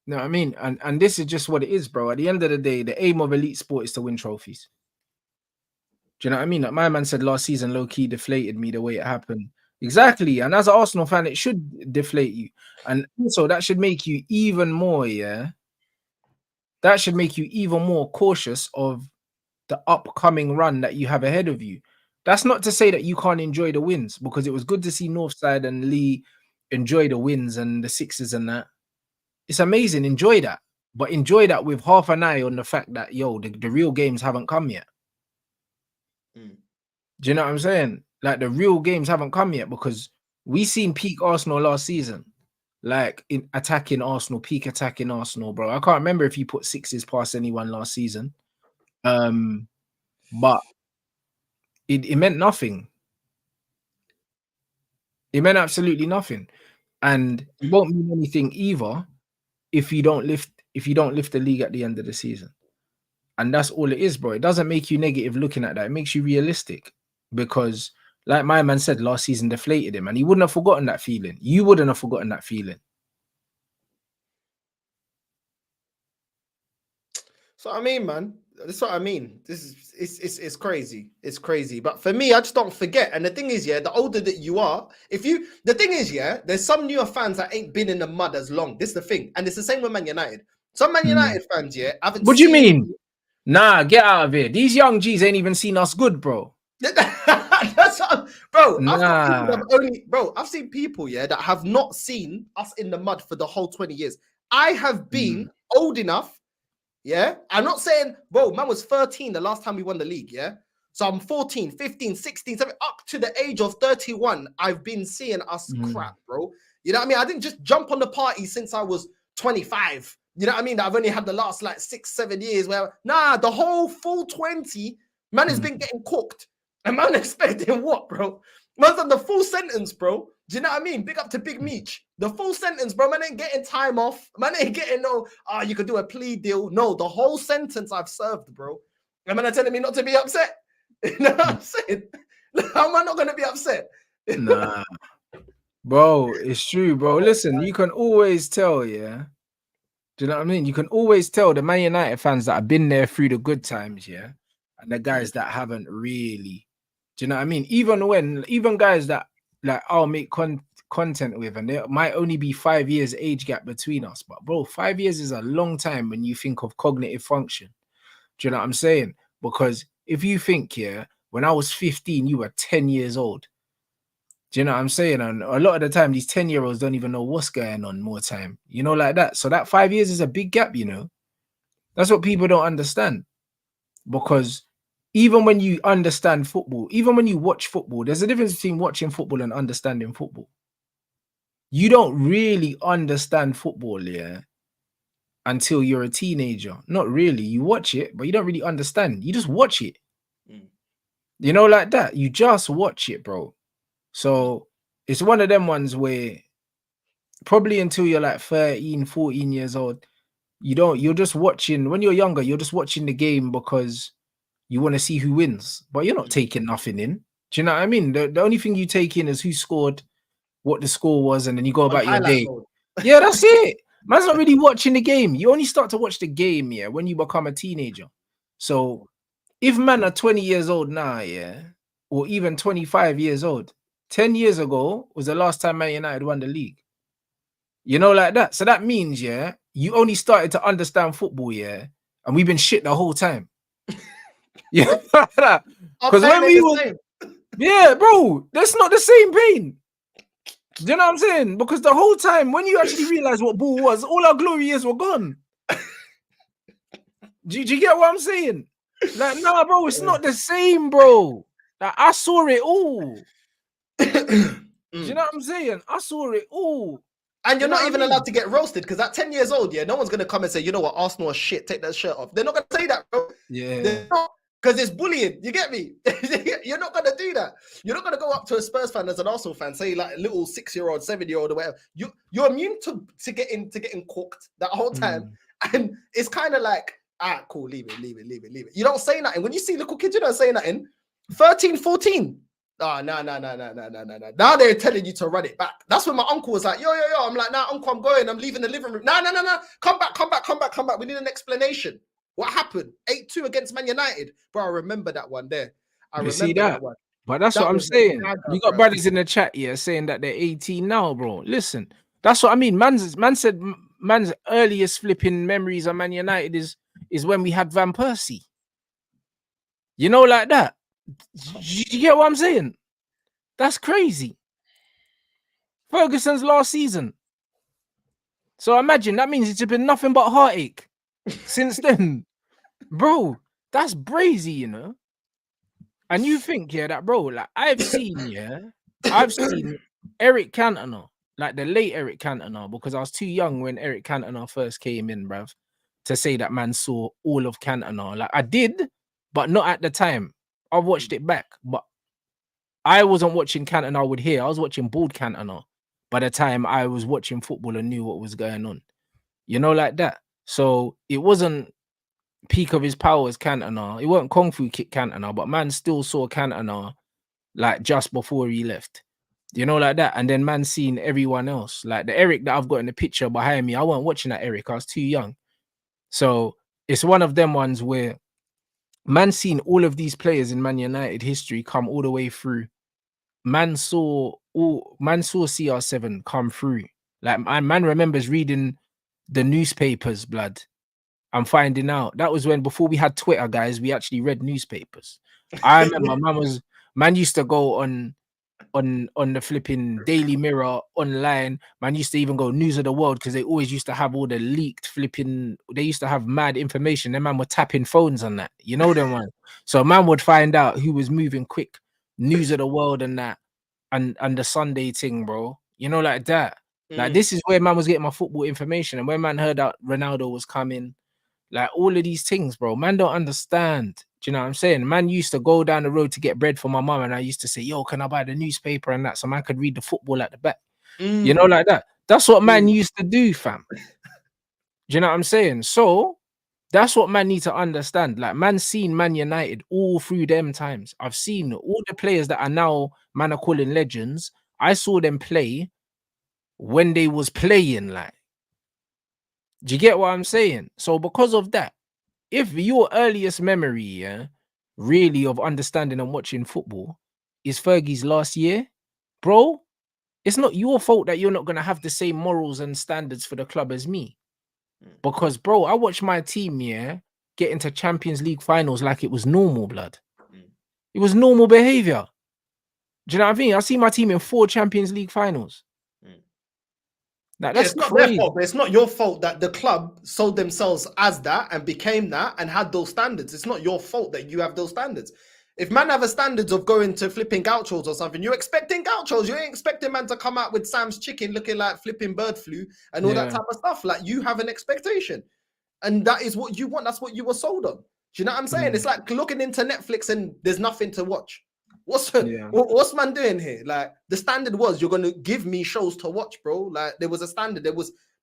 A: You know what I mean? And this is just what it is, bro. At the end of the day, the aim of elite sport is to win trophies. Do you know what I mean? Like my man said last season, low-key deflated me the way it happened. Exactly. And as an Arsenal fan, it should deflate you. And also that should make you even more, yeah. That should make you even more cautious of the upcoming run that you have ahead of you. That's not to say that you can't enjoy the wins, because it was good to see Northside and Lee enjoy the wins and the sixes and that. It's amazing. Enjoy that. But enjoy that with half an eye on the fact that, yo, the real games haven't come yet. Do you know what I'm saying? Like the real games haven't come yet, because We seen peak Arsenal last season, like in attacking Arsenal, peak attacking Arsenal, bro. I can't remember if he put sixes past anyone last season. But it meant nothing. It meant absolutely nothing. And it won't mean anything either if you don't lift the league at the end of the season. And that's all it is, bro. It doesn't make you negative looking at that. It makes you realistic. Because like my man said, last season deflated him, and he wouldn't have forgotten that feeling. You wouldn't have forgotten that feeling.
B: So I mean, man, that's what I mean. This is it's crazy. It's crazy. But for me, I just don't forget. And the thing is, yeah, the older that you are, the thing is, yeah, there's some newer fans that ain't been in the mud as long. This is the thing. And it's the same with Man United. Some Man United fans, yeah, haven't
A: What do you mean? Nah, get out of here. These young G's ain't even seen us good, bro.
B: That's what, bro.
A: Nah.
B: I've seen people, yeah, that have not seen us in the mud for the whole 20 years. I have been old enough. Yeah, I'm not saying, bro, man was 13 the last time we won the league, yeah? So I'm 14, 15, 16, 17, up to the age of 31, I've been seeing us crap, bro. You know what I mean? I didn't just jump on the party since I was 25. You know what I mean? I've only had the last like 6-7 years where, nah, the whole full 20, man has been getting cooked. And man expecting what, bro? Man's on the full sentence, bro. Do you know what I mean? Big up to Big Meech. The full sentence, bro. Man ain't getting time off. Man ain't getting no, you could do a plea deal. No, the whole sentence I've served, bro. And man are telling me not to be upset. You know what I'm saying? How am I not going to be upset?
A: Nah. Bro, it's true, bro. Listen, you can always tell, yeah? Do you know what I mean? You can always tell the Man United fans that have been there through the good times, yeah? And the guys that haven't really. Do you know what I mean? Even guys that like I'll make content with, and there might only be 5 years age gap between us, but bro, 5 years is a long time when you think of cognitive function. Do you know what I'm saying? Because if you think, yeah, when I was 15, you were 10 years old. Do you know what I'm saying? And a lot of the time, these 10-year-olds don't even know what's going on more time, you know, like that. So that 5 years is a big gap, you know. That's what people don't understand. Because even when you understand football, even when you watch football, there's a difference between watching football and understanding football. You don't really understand football, yeah, until you're a teenager. Not really. You watch it, but you don't really understand. You just watch it. You know, like that. You just watch it, bro. So it's one of them ones where probably until you're like 13, 14 years old, you're just watching. When you're younger, you're just watching the game because you want to see who wins, but you're not taking nothing in. Do you know what I mean? The only thing you take in is who scored, what the score was, and then you go about your day. Yeah, that's it. Man's not really watching the game. You only start to watch the game, yeah, when you become a teenager. So if man are 20 years old now, yeah, or even 25 years old, 10 years ago was the last time Man United won the league. You know, like that. So that means, yeah, you only started to understand football, yeah, and we've been shit the whole time. Yeah, because when we were, yeah, bro, that's not the same pain. Do you know what I'm saying? Because the whole time, when you actually realize what ball was, all our glory years were gone. Do you get what I'm saying? Like, nah, bro, it's not the same, bro. Like, I saw it all. Do you know what I'm saying? I saw it all.
B: And you're not even allowed to get roasted because at 10 years old, yeah, no one's going to come and say, you know what, Arsenal is shit, take that shirt off. They're not going to say that, bro.
A: Yeah.
B: Because it's bullying. You get me? You're not going to do that. You're not going to go up to a Spurs fan as an Arsenal fan, say like a little 6-year-old, 7-year-old or whatever. You're immune to getting cooked that whole time. And it's kind of like, cool, leave it. You don't say nothing. When you see little kids, you don't say nothing. 13, 14. No. Now they're telling you to run it back. That's when my uncle was like, yo. I'm like, nah, uncle, I'm going. I'm leaving the living room. No. Come back. We need an explanation. What happened? 8-2 against Man United. Bro, I remember that one there. I remember that one.
A: But that's what I'm saying. You got brothers in the chat here saying that they're 18 now, bro. Listen, that's what I mean. Man said man's earliest flipping memories of Man United is when we had Van Persie. You know, like that. You get what I'm saying? That's crazy. Ferguson's last season. So imagine that means it's been nothing but heartache since then. Bro, that's brazy, you know? And you think, yeah, that bro, like I've seen Eric Cantona, like the late Eric Cantona, because I was too young when Eric Cantona first came in, bruv, to say that man saw all of Cantona. Like I did, but not at the time. I've watched it back, but I wasn't watching Cantona with here. I was watching bald Cantona by the time I was watching football and knew what was going on. You know, like that. So it wasn't peak of his powers Cantona. It wasn't Kung Fu kick Cantona, but man still saw Cantona like just before he left. You know, like that. And then man seen everyone else. Like the Eric that I've got in the picture behind me, I wasn't watching that Eric. I was too young. So it's one of them ones where man seen all of these players in Man United history come all the way through. Man saw CR7 come through. Like man remembers reading the newspapers, blood. I'm finding out that was when before we had Twitter, guys, we actually read newspapers. I remember man used to go on the flipping Daily Mirror online. Man used to even go News of the World because they always used to have all the leaked flipping. They used to have mad information. Then man were tapping phones on that. You know them one. So man would find out who was moving quick. News of the World and that, and the Sunday thing, bro. You know, like that. Like this is where man was getting my football information. And when man heard that Ronaldo was coming, like all of these things, bro, man don't understand. Do you know what I'm saying? Man used to go down the road to get bread for my mum, and I used to say, yo, can I buy the newspaper and that so man could read the football at the back? You know, like that. That's what man used to do, fam. Do you know what I'm saying? So that's what man need to understand. Like man seen Man United all through them times. I've seen all the players that are now man are calling legends. I saw them play when they was playing, like. Do you get what I'm saying? So because of that, if your earliest memory, yeah, really of understanding and watching football is Fergie's last year, bro, it's not your fault that you're not gonna have the same morals and standards for the club as me. Because, bro, I watched my team, yeah, get into Champions League finals like it was normal, blood. It was normal behavior. Do you know what I mean? I see my team in 4 Champions League finals. Like, that's
B: it's not
A: crazy.
B: their fault, but it's not your fault that the club sold themselves as that and became that and had those standards. It's not your fault that you have those standards. If man have a standards of going to flipping gauchos or something, you're expecting gauchos. You ain't expecting man to come out with Sam's chicken looking like flipping bird flu and all that type of stuff. Like you have an expectation. And that is what you want. That's what you were sold on. Do you know what I'm saying? It's like looking into Netflix and there's nothing to watch. What's man doing here? Like the standard was you're gonna give me shows to watch, bro. Like there was a standard.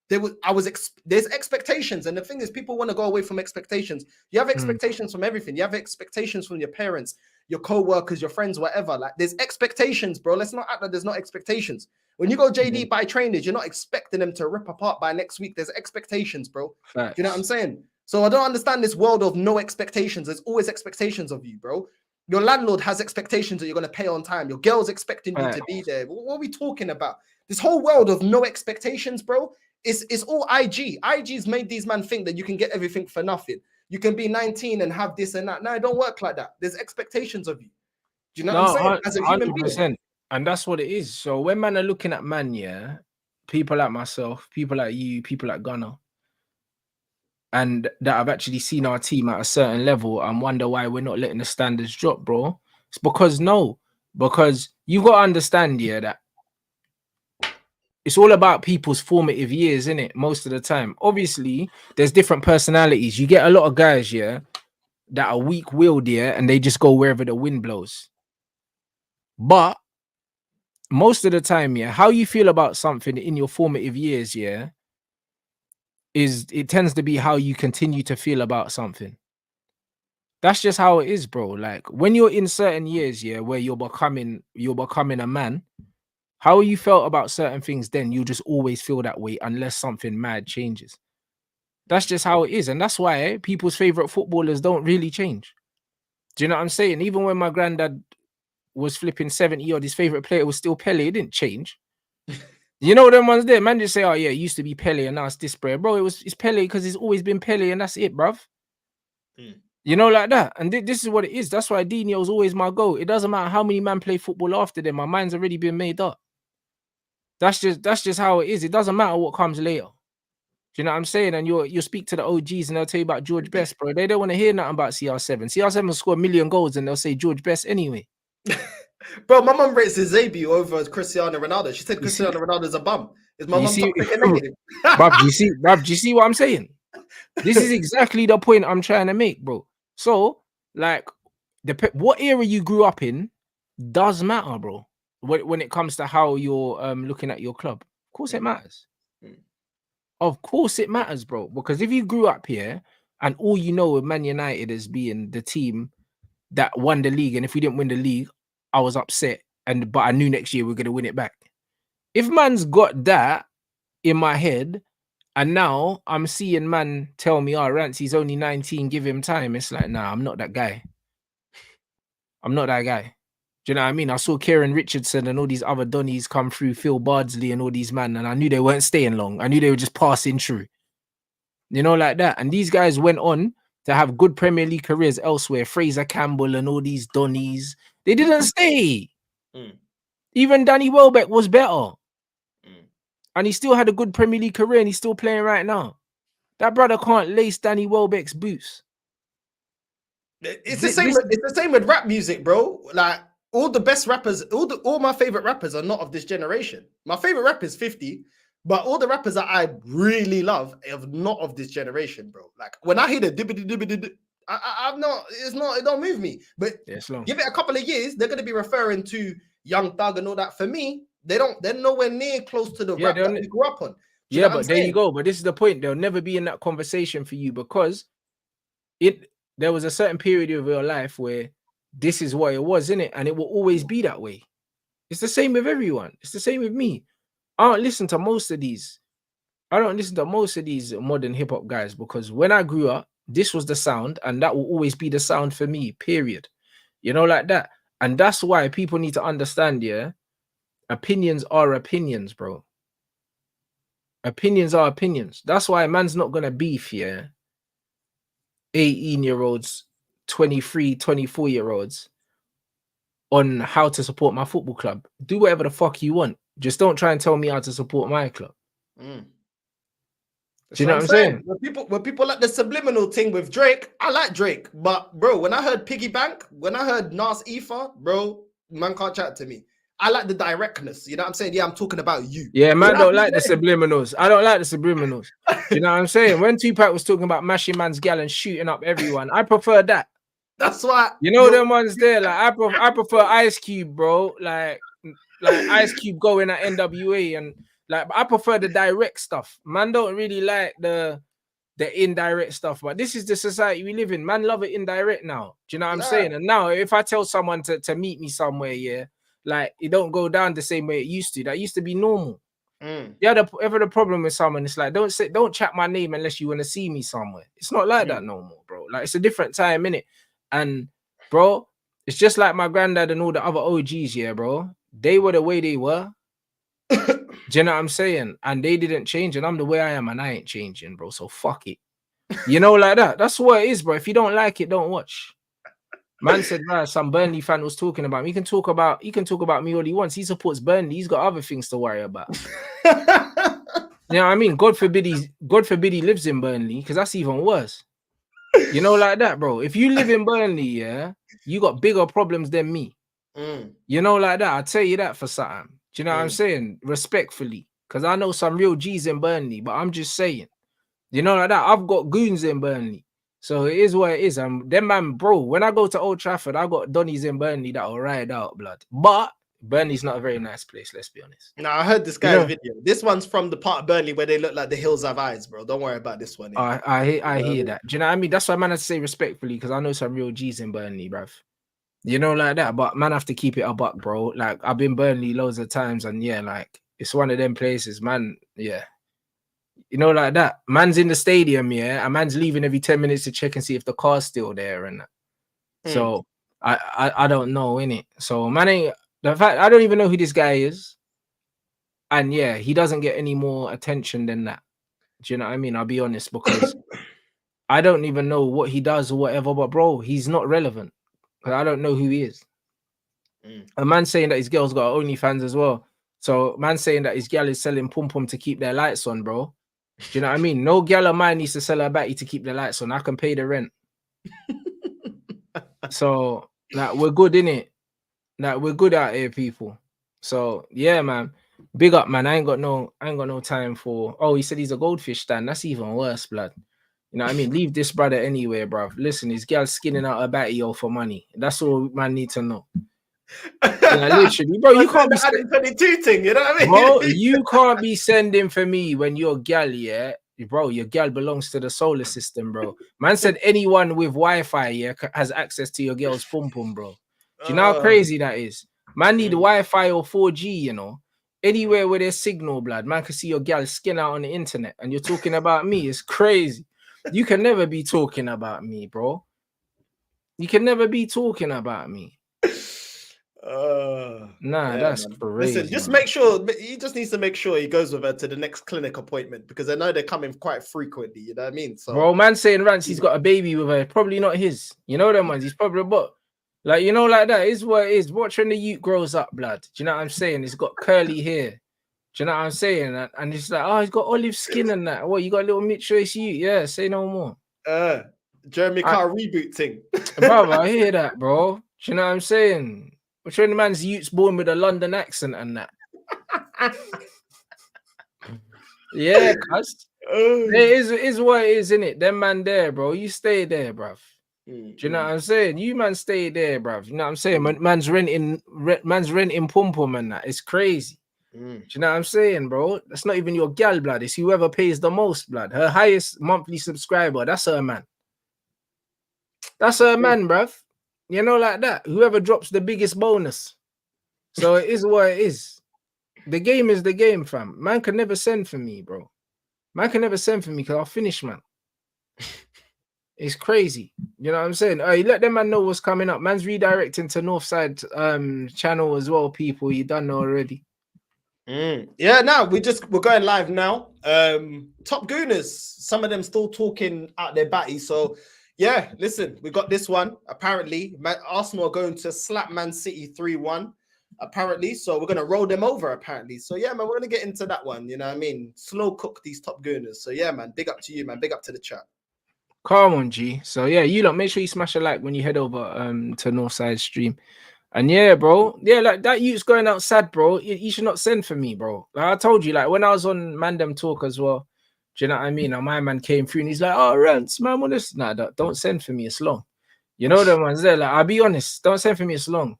B: There's expectations, and the thing is, people want to go away from expectations. You have expectations from everything. You have expectations from your parents, your co-workers, your friends, whatever. Like there's expectations, bro. Let's not act like there's not expectations. When you go JD by trainers, you're not expecting them to rip apart by next week. There's expectations, bro. Do you know what I'm saying? So I don't understand this world of no expectations. There's always expectations of you, bro. Your landlord has expectations that you're going to pay on time. Your girl's expecting you to be there. What are we talking about? This whole world of no expectations, bro, it's all IG. IG's made these men think that you can get everything for nothing. You can be 19 and have this and that. No, it don't work like that. There's expectations of you. Do you know what I'm saying? As a human
A: 100%.
B: being.
A: And that's what it is. So when man are looking at man, yeah, people like myself, people like you, people like Gunner, and that have actually seen our team at a certain level and wonder why we're not letting the standards drop, bro. It's because you got to understand, yeah, that it's all about people's formative years, isn't it? Most of the time. Obviously, there's different personalities. You get a lot of guys, yeah, that are weak-willed, yeah, and they just go wherever the wind blows. But most of the time, yeah, how you feel about something in your formative years, yeah, it tends to be how you continue to feel about something. That's just how it is, bro. Like when you're in certain years, yeah, where you're becoming a man, how you felt about certain things then, you just always feel that way unless something mad changes. That's just how it is. And that's why people's favorite footballers don't really change. Do you know what I'm saying? Even when my granddad was flipping 70 odd, his favorite player was still Pele. It didn't change. You know them ones there, man. Just say, "Oh yeah, it used to be Pele, and now it's this player, bro." It's Pele because it's always been Pele, and that's it, bruv. You know, like that. And this is what it is. That's why Dino's always my goal. It doesn't matter how many man play football after them. My mind's already been made up. That's just how it is. It doesn't matter what comes later. Do you know what I'm saying? And you speak to the OGs and they'll tell you about George Best, bro. They don't want to hear nothing about CR7. CR7 will score 1 million goals and they'll say George Best anyway.
B: Bro, my mum rates Zabi over Cristiano Ronaldo. She said
A: You see,
B: Cristiano Ronaldo's a bum. Is my
A: you
B: mum
A: see,
B: toxic and negative?
A: bruv, do you see what I'm saying? This is exactly the point I'm trying to make, bro. So, like, what era you grew up in does matter, bro. When it comes to how you're looking at your club, of course it matters. Of course it matters, bro. Because if you grew up here and all you know of Man United as being the team that won the league, and if we didn't win the league, I was upset. But I knew next year we're gonna win it back. If man's got that in my head, and now I'm seeing man tell me, "Oh, Rants, he's only 19, give him time." It's like, nah, I'm not that guy. I'm not that guy. Do you know what I mean? I saw Kieran Richardson and all these other Donnies come through, Phil Bardsley and all these men, and I knew they weren't staying long. I knew they were just passing through. You know, like that. And these guys went on to have good Premier League careers elsewhere. Fraser Campbell and all these Donnies. They didn't stay. Even Danny Welbeck was better. And he still had a good Premier League career and he's still playing right now. That brother can't lace Danny Welbeck's boots.
B: It's the same. It's the same with rap music, bro. Like all the best rappers, all my favorite rappers are not of this generation. My favorite rapper is 50, but all the rappers that I really love are not of this generation, bro. Like when I hear the dibbity, I'm not. It's not. It don't move me. But give it a couple of years, they're gonna be referring to Young Thug and all that. For me, they don't. They're nowhere near close to the rap that we grew up on.
A: Yeah, but there you go. But this is the point. They'll never be in that conversation for you because there was a certain period of your life where this is what it was, innit? And it will always be that way. It's the same with everyone. It's the same with me. I don't listen to most of these. I don't listen to most of these modern hip hop guys because when I grew up, this was the sound, and that will always be the sound for me, period. You know, like that. And that's why people need to understand, yeah, opinions are opinions, bro. Opinions are opinions. That's why man's not gonna beef, yeah. 18-year-olds, 23, 24-year-olds on how to support my football club. Do whatever the fuck you want. Just don't try and tell me how to support my club. Do you know what I'm saying?
B: When people like the subliminal thing with Drake, I like Drake. But bro, when I heard Piggy Bank, when I heard Nas Ether, bro, man can't chat to me. I like the directness. You know what I'm saying? Yeah, I'm talking about you.
A: Yeah, man, don't like the subliminals. I don't like the subliminals. Do you know what I'm saying? When Tupac was talking about mashing man's gal and shooting up everyone, I prefer that.
B: That's why.
A: You know them ones there. Like I prefer Ice Cube, bro. Like Ice Cube going at NWA and like I prefer the direct stuff. Man don't really like the indirect stuff, but this is the society we live in. Man love it indirect now. Do you know what I'm saying? And now if I tell someone to meet me somewhere, yeah, like it don't go down the same way it used to. That used to be normal. Yeah, ever the problem with someone, it's like don't chat my name unless you want to see me somewhere. It's not like that no more, bro. Like it's a different time, innit? And bro, it's just like my granddad and all the other OGs, yeah, bro. They were the way they were. Do you know what I'm saying? And they didn't change, and I'm the way I am, and I ain't changing, bro. So fuck it. You know, like that. That's what it is, bro. If you don't like it, don't watch. Man said, right, some Burnley fan was talking about me. He can talk about me all he wants. He supports Burnley. He's got other things to worry about. You know what I mean? God forbid he lives in Burnley, because that's even worse. You know, like that, bro. If you live in Burnley, yeah, you got bigger problems than me. You know, like that. I'll tell you that for something. Do you know what I'm saying? Respectfully. Because I know some real G's in Burnley, but I'm just saying. You know, like that. I've got goons in Burnley. So it is what it is. And them man, bro, when I go to Old Trafford, I got Donnies in Burnley that will ride out, blood. But Burnley's not a very nice place, let's be honest.
B: No, I heard this guy's video. This one's from the part of Burnley where they look like the hills have eyes, bro. Don't worry about this one.
A: I hear that. Do you know what I mean? That's why man has to say respectfully, because I know some real G's in Burnley, bruv. You know, like that. But man have to keep it a buck, bro. Like I've been Burnley loads of times, and yeah, like it's one of them places, man. Yeah. You know, like that. Man's in the stadium, yeah, and man's leaving every 10 minutes to check and see if the car's still there and that. So I don't know, innit? So man ain't the fact I don't even know who this guy is. And yeah, he doesn't get any more attention than that. Do you know what I mean? I'll be honest, because I don't even know what he does or whatever, but bro, he's not relevant. I don't know who he is. A man saying that his girl's got OnlyFans as well. So man saying that his girl is selling pum pum to keep their lights on, bro. Do you know what I mean? No girl of mine needs to sell her batty to keep the lights on. I can pay the rent. So like we're good, innit? Like we're good out here, people. So yeah, man. Big up, man. I ain't got no time for. Oh, he said he's a goldfish stand. That's even worse, blood. You know what I mean? Leave this brother anywhere, bruv. Listen, his girl skinning out her batty for money. That's all man need to know. Yeah, literally, bro. You can't be
B: 22 thing, you know what I mean?
A: bro, you can't be sending for me when you're gal, yeah. Bro, your gal belongs to the solar system, bro. Man said anyone with Wi-Fi, yeah, has access to your girl's pum pum, bro. Do you know how crazy that is? Man need Wi-Fi or 4G, you know. Anywhere where there's signal, blood, man can see your gal skin out on the internet, and you're talking about me. It's crazy. You can never be talking about me, bro. You can never be talking about me. Nah, that's
B: man.
A: crazy.
B: Listen, just
A: man.
B: make sure he just needs to make sure he goes with her to the next clinic appointment because I know they're coming quite frequently. You know what I mean? So,
A: bro, man saying Rants, he's got a baby with her. Probably not his. You know them ones. He's probably a bot. Like, you know, like that is what it is. Watch when the youth grows up, blood. Do you know what I'm saying? He's got curly hair. Do you know what I'm saying? And it's like, oh, he's got olive skin and that. What, you got a little mid-choice youth? Yeah, say no more.
B: Jeremy Carr reboot thing.
A: Bro, I hear that, bro. Do you know what I'm saying? Which when the man's youth's born with a London accent and that. Yeah, cuz. It is what it is, innit? Them man there, bro. You stay there, bruv. Do you know what I'm saying? You man stay there, bruv. You know what I'm saying? Man's renting pum pum and that. It's crazy. Do you know what I'm saying, bro? That's not even your gal, blood. It's whoever pays the most, blood. Her highest monthly subscriber, that's her man. That's her man, bruv. You know, like that. Whoever drops the biggest bonus. So it is what it is. The game is the game, fam. Man can never send for me, bro. Man can never send for me because I'll finish, man. It's crazy. You know what I'm saying? Hey, let them man know what's coming up. Man's redirecting to Northside channel as well, people. You done know already.
B: Yeah, now we're going live now. Top Gooners, some of them still talking out their batty. So yeah, listen, we got this one. Apparently, Arsenal are going to slap Man City 3-1. Apparently, so we're gonna roll them over. Apparently, so yeah, man, we're gonna get into that one. You know what I mean? Slow cook these Top Gooners. So yeah, man, big up to you, man. Big up to the chat.
A: Come on, G. So yeah, you lot make sure you smash a like when you head over to Northside stream. And yeah, bro, yeah, like that youth's going out sad, bro. You should not send for me, bro. Like I told you, like when I was on Mandem Talk as well. Do you know what I mean? And my man came through and he's like, "Oh, Rants, man, what is nah, don't send for me. It's long." You know them ones there. Like I'll be honest, don't send for me. It's long.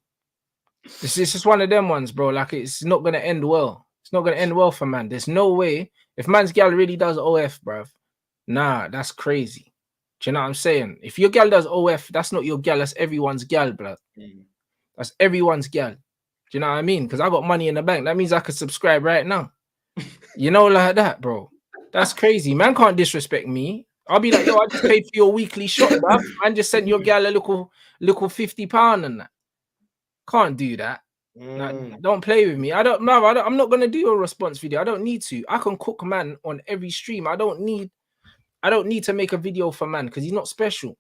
A: It's just one of them ones, bro. Like it's not gonna end well. It's not gonna end well for man. There's no way if man's gal really does OF, bruv. Nah, that's crazy. Do you know what I'm saying? If your gal does OF, that's not your gal. That's everyone's gal, blood. That's everyone's gal. Do you know what I mean? Because I got money in the bank. That means I could subscribe right now. You know, like that, bro. That's crazy. Man can't disrespect me. I'll be like, yo, I just paid for your weekly shot, bruv. Man just sent your gal a little £50 and that. Can't do that. Like, don't play with me. I'm not gonna do a response video. I don't need to. I can cook man on every stream. I don't need to make a video for man because he's not special.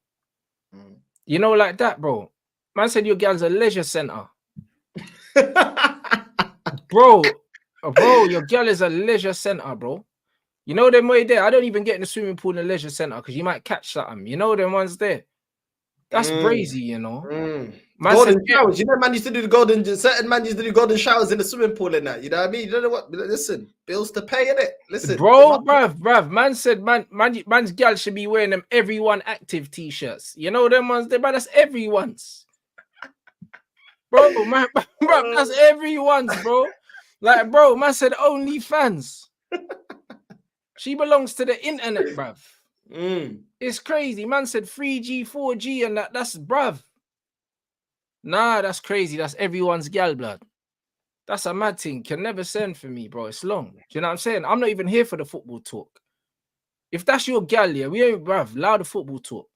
A: You know, like that, bro. Man said your gal's a leisure center. bro, your gal is a leisure center, bro. You know them way there. I don't even get in the swimming pool in the leisure center because you might catch something. You know them ones there. That's crazy, you know.
B: Golden showers. You know, man used to do certain man used to do golden showers in the swimming pool and that. You know what I mean? You don't know what? Listen, bills to pay, innit? Listen,
A: bro, bruv. Man said, man's gal should be wearing them everyone active t-shirts. You know them ones there, but that's everyone's. Bro, man, bro, that's everyone's, bro. Like, bro, man said OnlyFans. She belongs to the internet, bruv. It's crazy. Man said 3G, 4G, and that's bruv. Nah, that's crazy. That's everyone's gal, blood. That's a mad thing. Can never send for me, bro. It's long. Do you know what I'm saying? I'm not even here for the football talk. If that's your gal, yeah, we ain't, bruv, allow the football talk.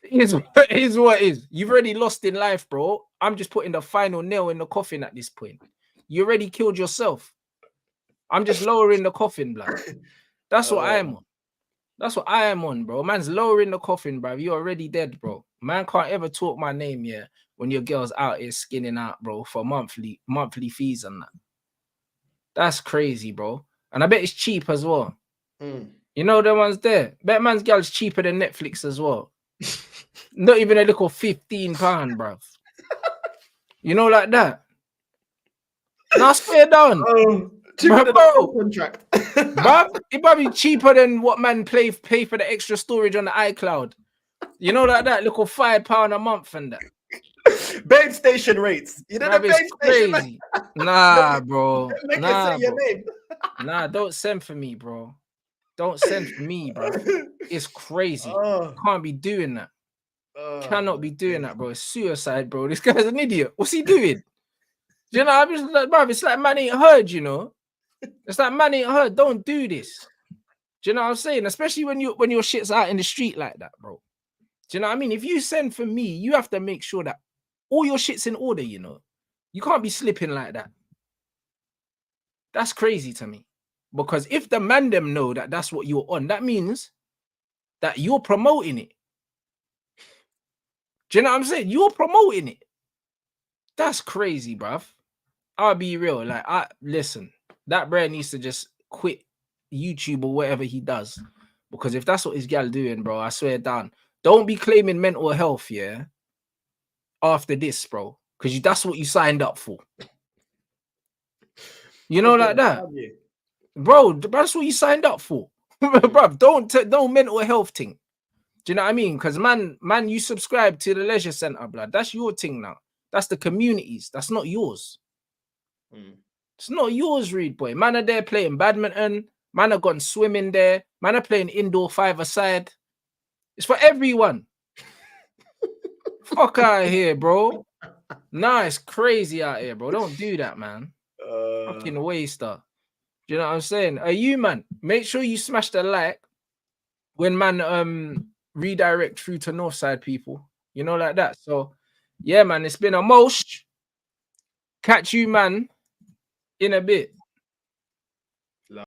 A: It is what it is. You've already lost in life, bro. I'm just putting the final nail in the coffin at this point. You already killed yourself. I'm just lowering the coffin, blood. That's what I am on. That's what I am on, bro. Man's lowering the coffin, bro. You're already dead, bro. Man can't ever talk my name, yeah, when your girl's out here skinning out, bro, for monthly fees and that. That's crazy, bro. And I bet it's cheap as well. You know the ones there. Bet man's girl's cheaper than Netflix as well. Not even a little £15, bruv. You know, like that. Now swear down.
B: Oh, cheaper than
A: Bro.
B: a contract.
A: Bruv, it probably cheaper than what man pay for the extra storage on the iCloud. You know, like that little £5 a month and that.
B: Babe station rates. You know the
A: Bruv, it's
B: babe station rates.
A: crazy. Nah, bro.
B: Make
A: Nah,
B: it say your
A: bro.
B: name.
A: Nah, don't send for me, bro. Don't send for me, bro. It's crazy.
B: Oh,
A: Can't be doing that.
B: oh,
A: Cannot be doing that, bro. It's suicide, bro. This guy's an idiot. What's he doing? Do you know? I'm just like, bruv, it's like man ain't heard, you know. It's like man ain't heard. Don't do this. Do you know what I'm saying? Especially when your shit's out in the street like that, bro. Do you know what I mean? If you send for me, you have to make sure that all your shit's in order, you know. You can't be slipping like that. That's crazy to me. Because if the man them know that that's what you're on, that means that you're promoting it. Do you know what I'm saying? You're promoting it. That's crazy, bruv. I'll be real. Like, listen, that bro needs to just quit YouTube or whatever he does. Because if that's what his gal doing, bro, I swear down. Don't be claiming mental health, yeah, after this, bro. Because that's what you signed up for. You know, like that. Bro, that's what you signed up for. Bro, don't mental health thing. Do you know what I mean? Because man, you subscribe to the leisure center, blood. That's your thing now. That's the communities. That's not yours. It's not yours, Reed boy. Man are there playing badminton. Man are gone swimming there. Man are playing indoor five-a-side. It's for everyone. Fuck out of here, bro. Nah, it's crazy out here, bro. Don't do that, man. Fucking waster. Do you know what I'm saying? Are you, man? Make sure you smash the like when man redirect through to Northside people. You know, like that. So yeah, man, it's been a most. Catch you, man, in a bit.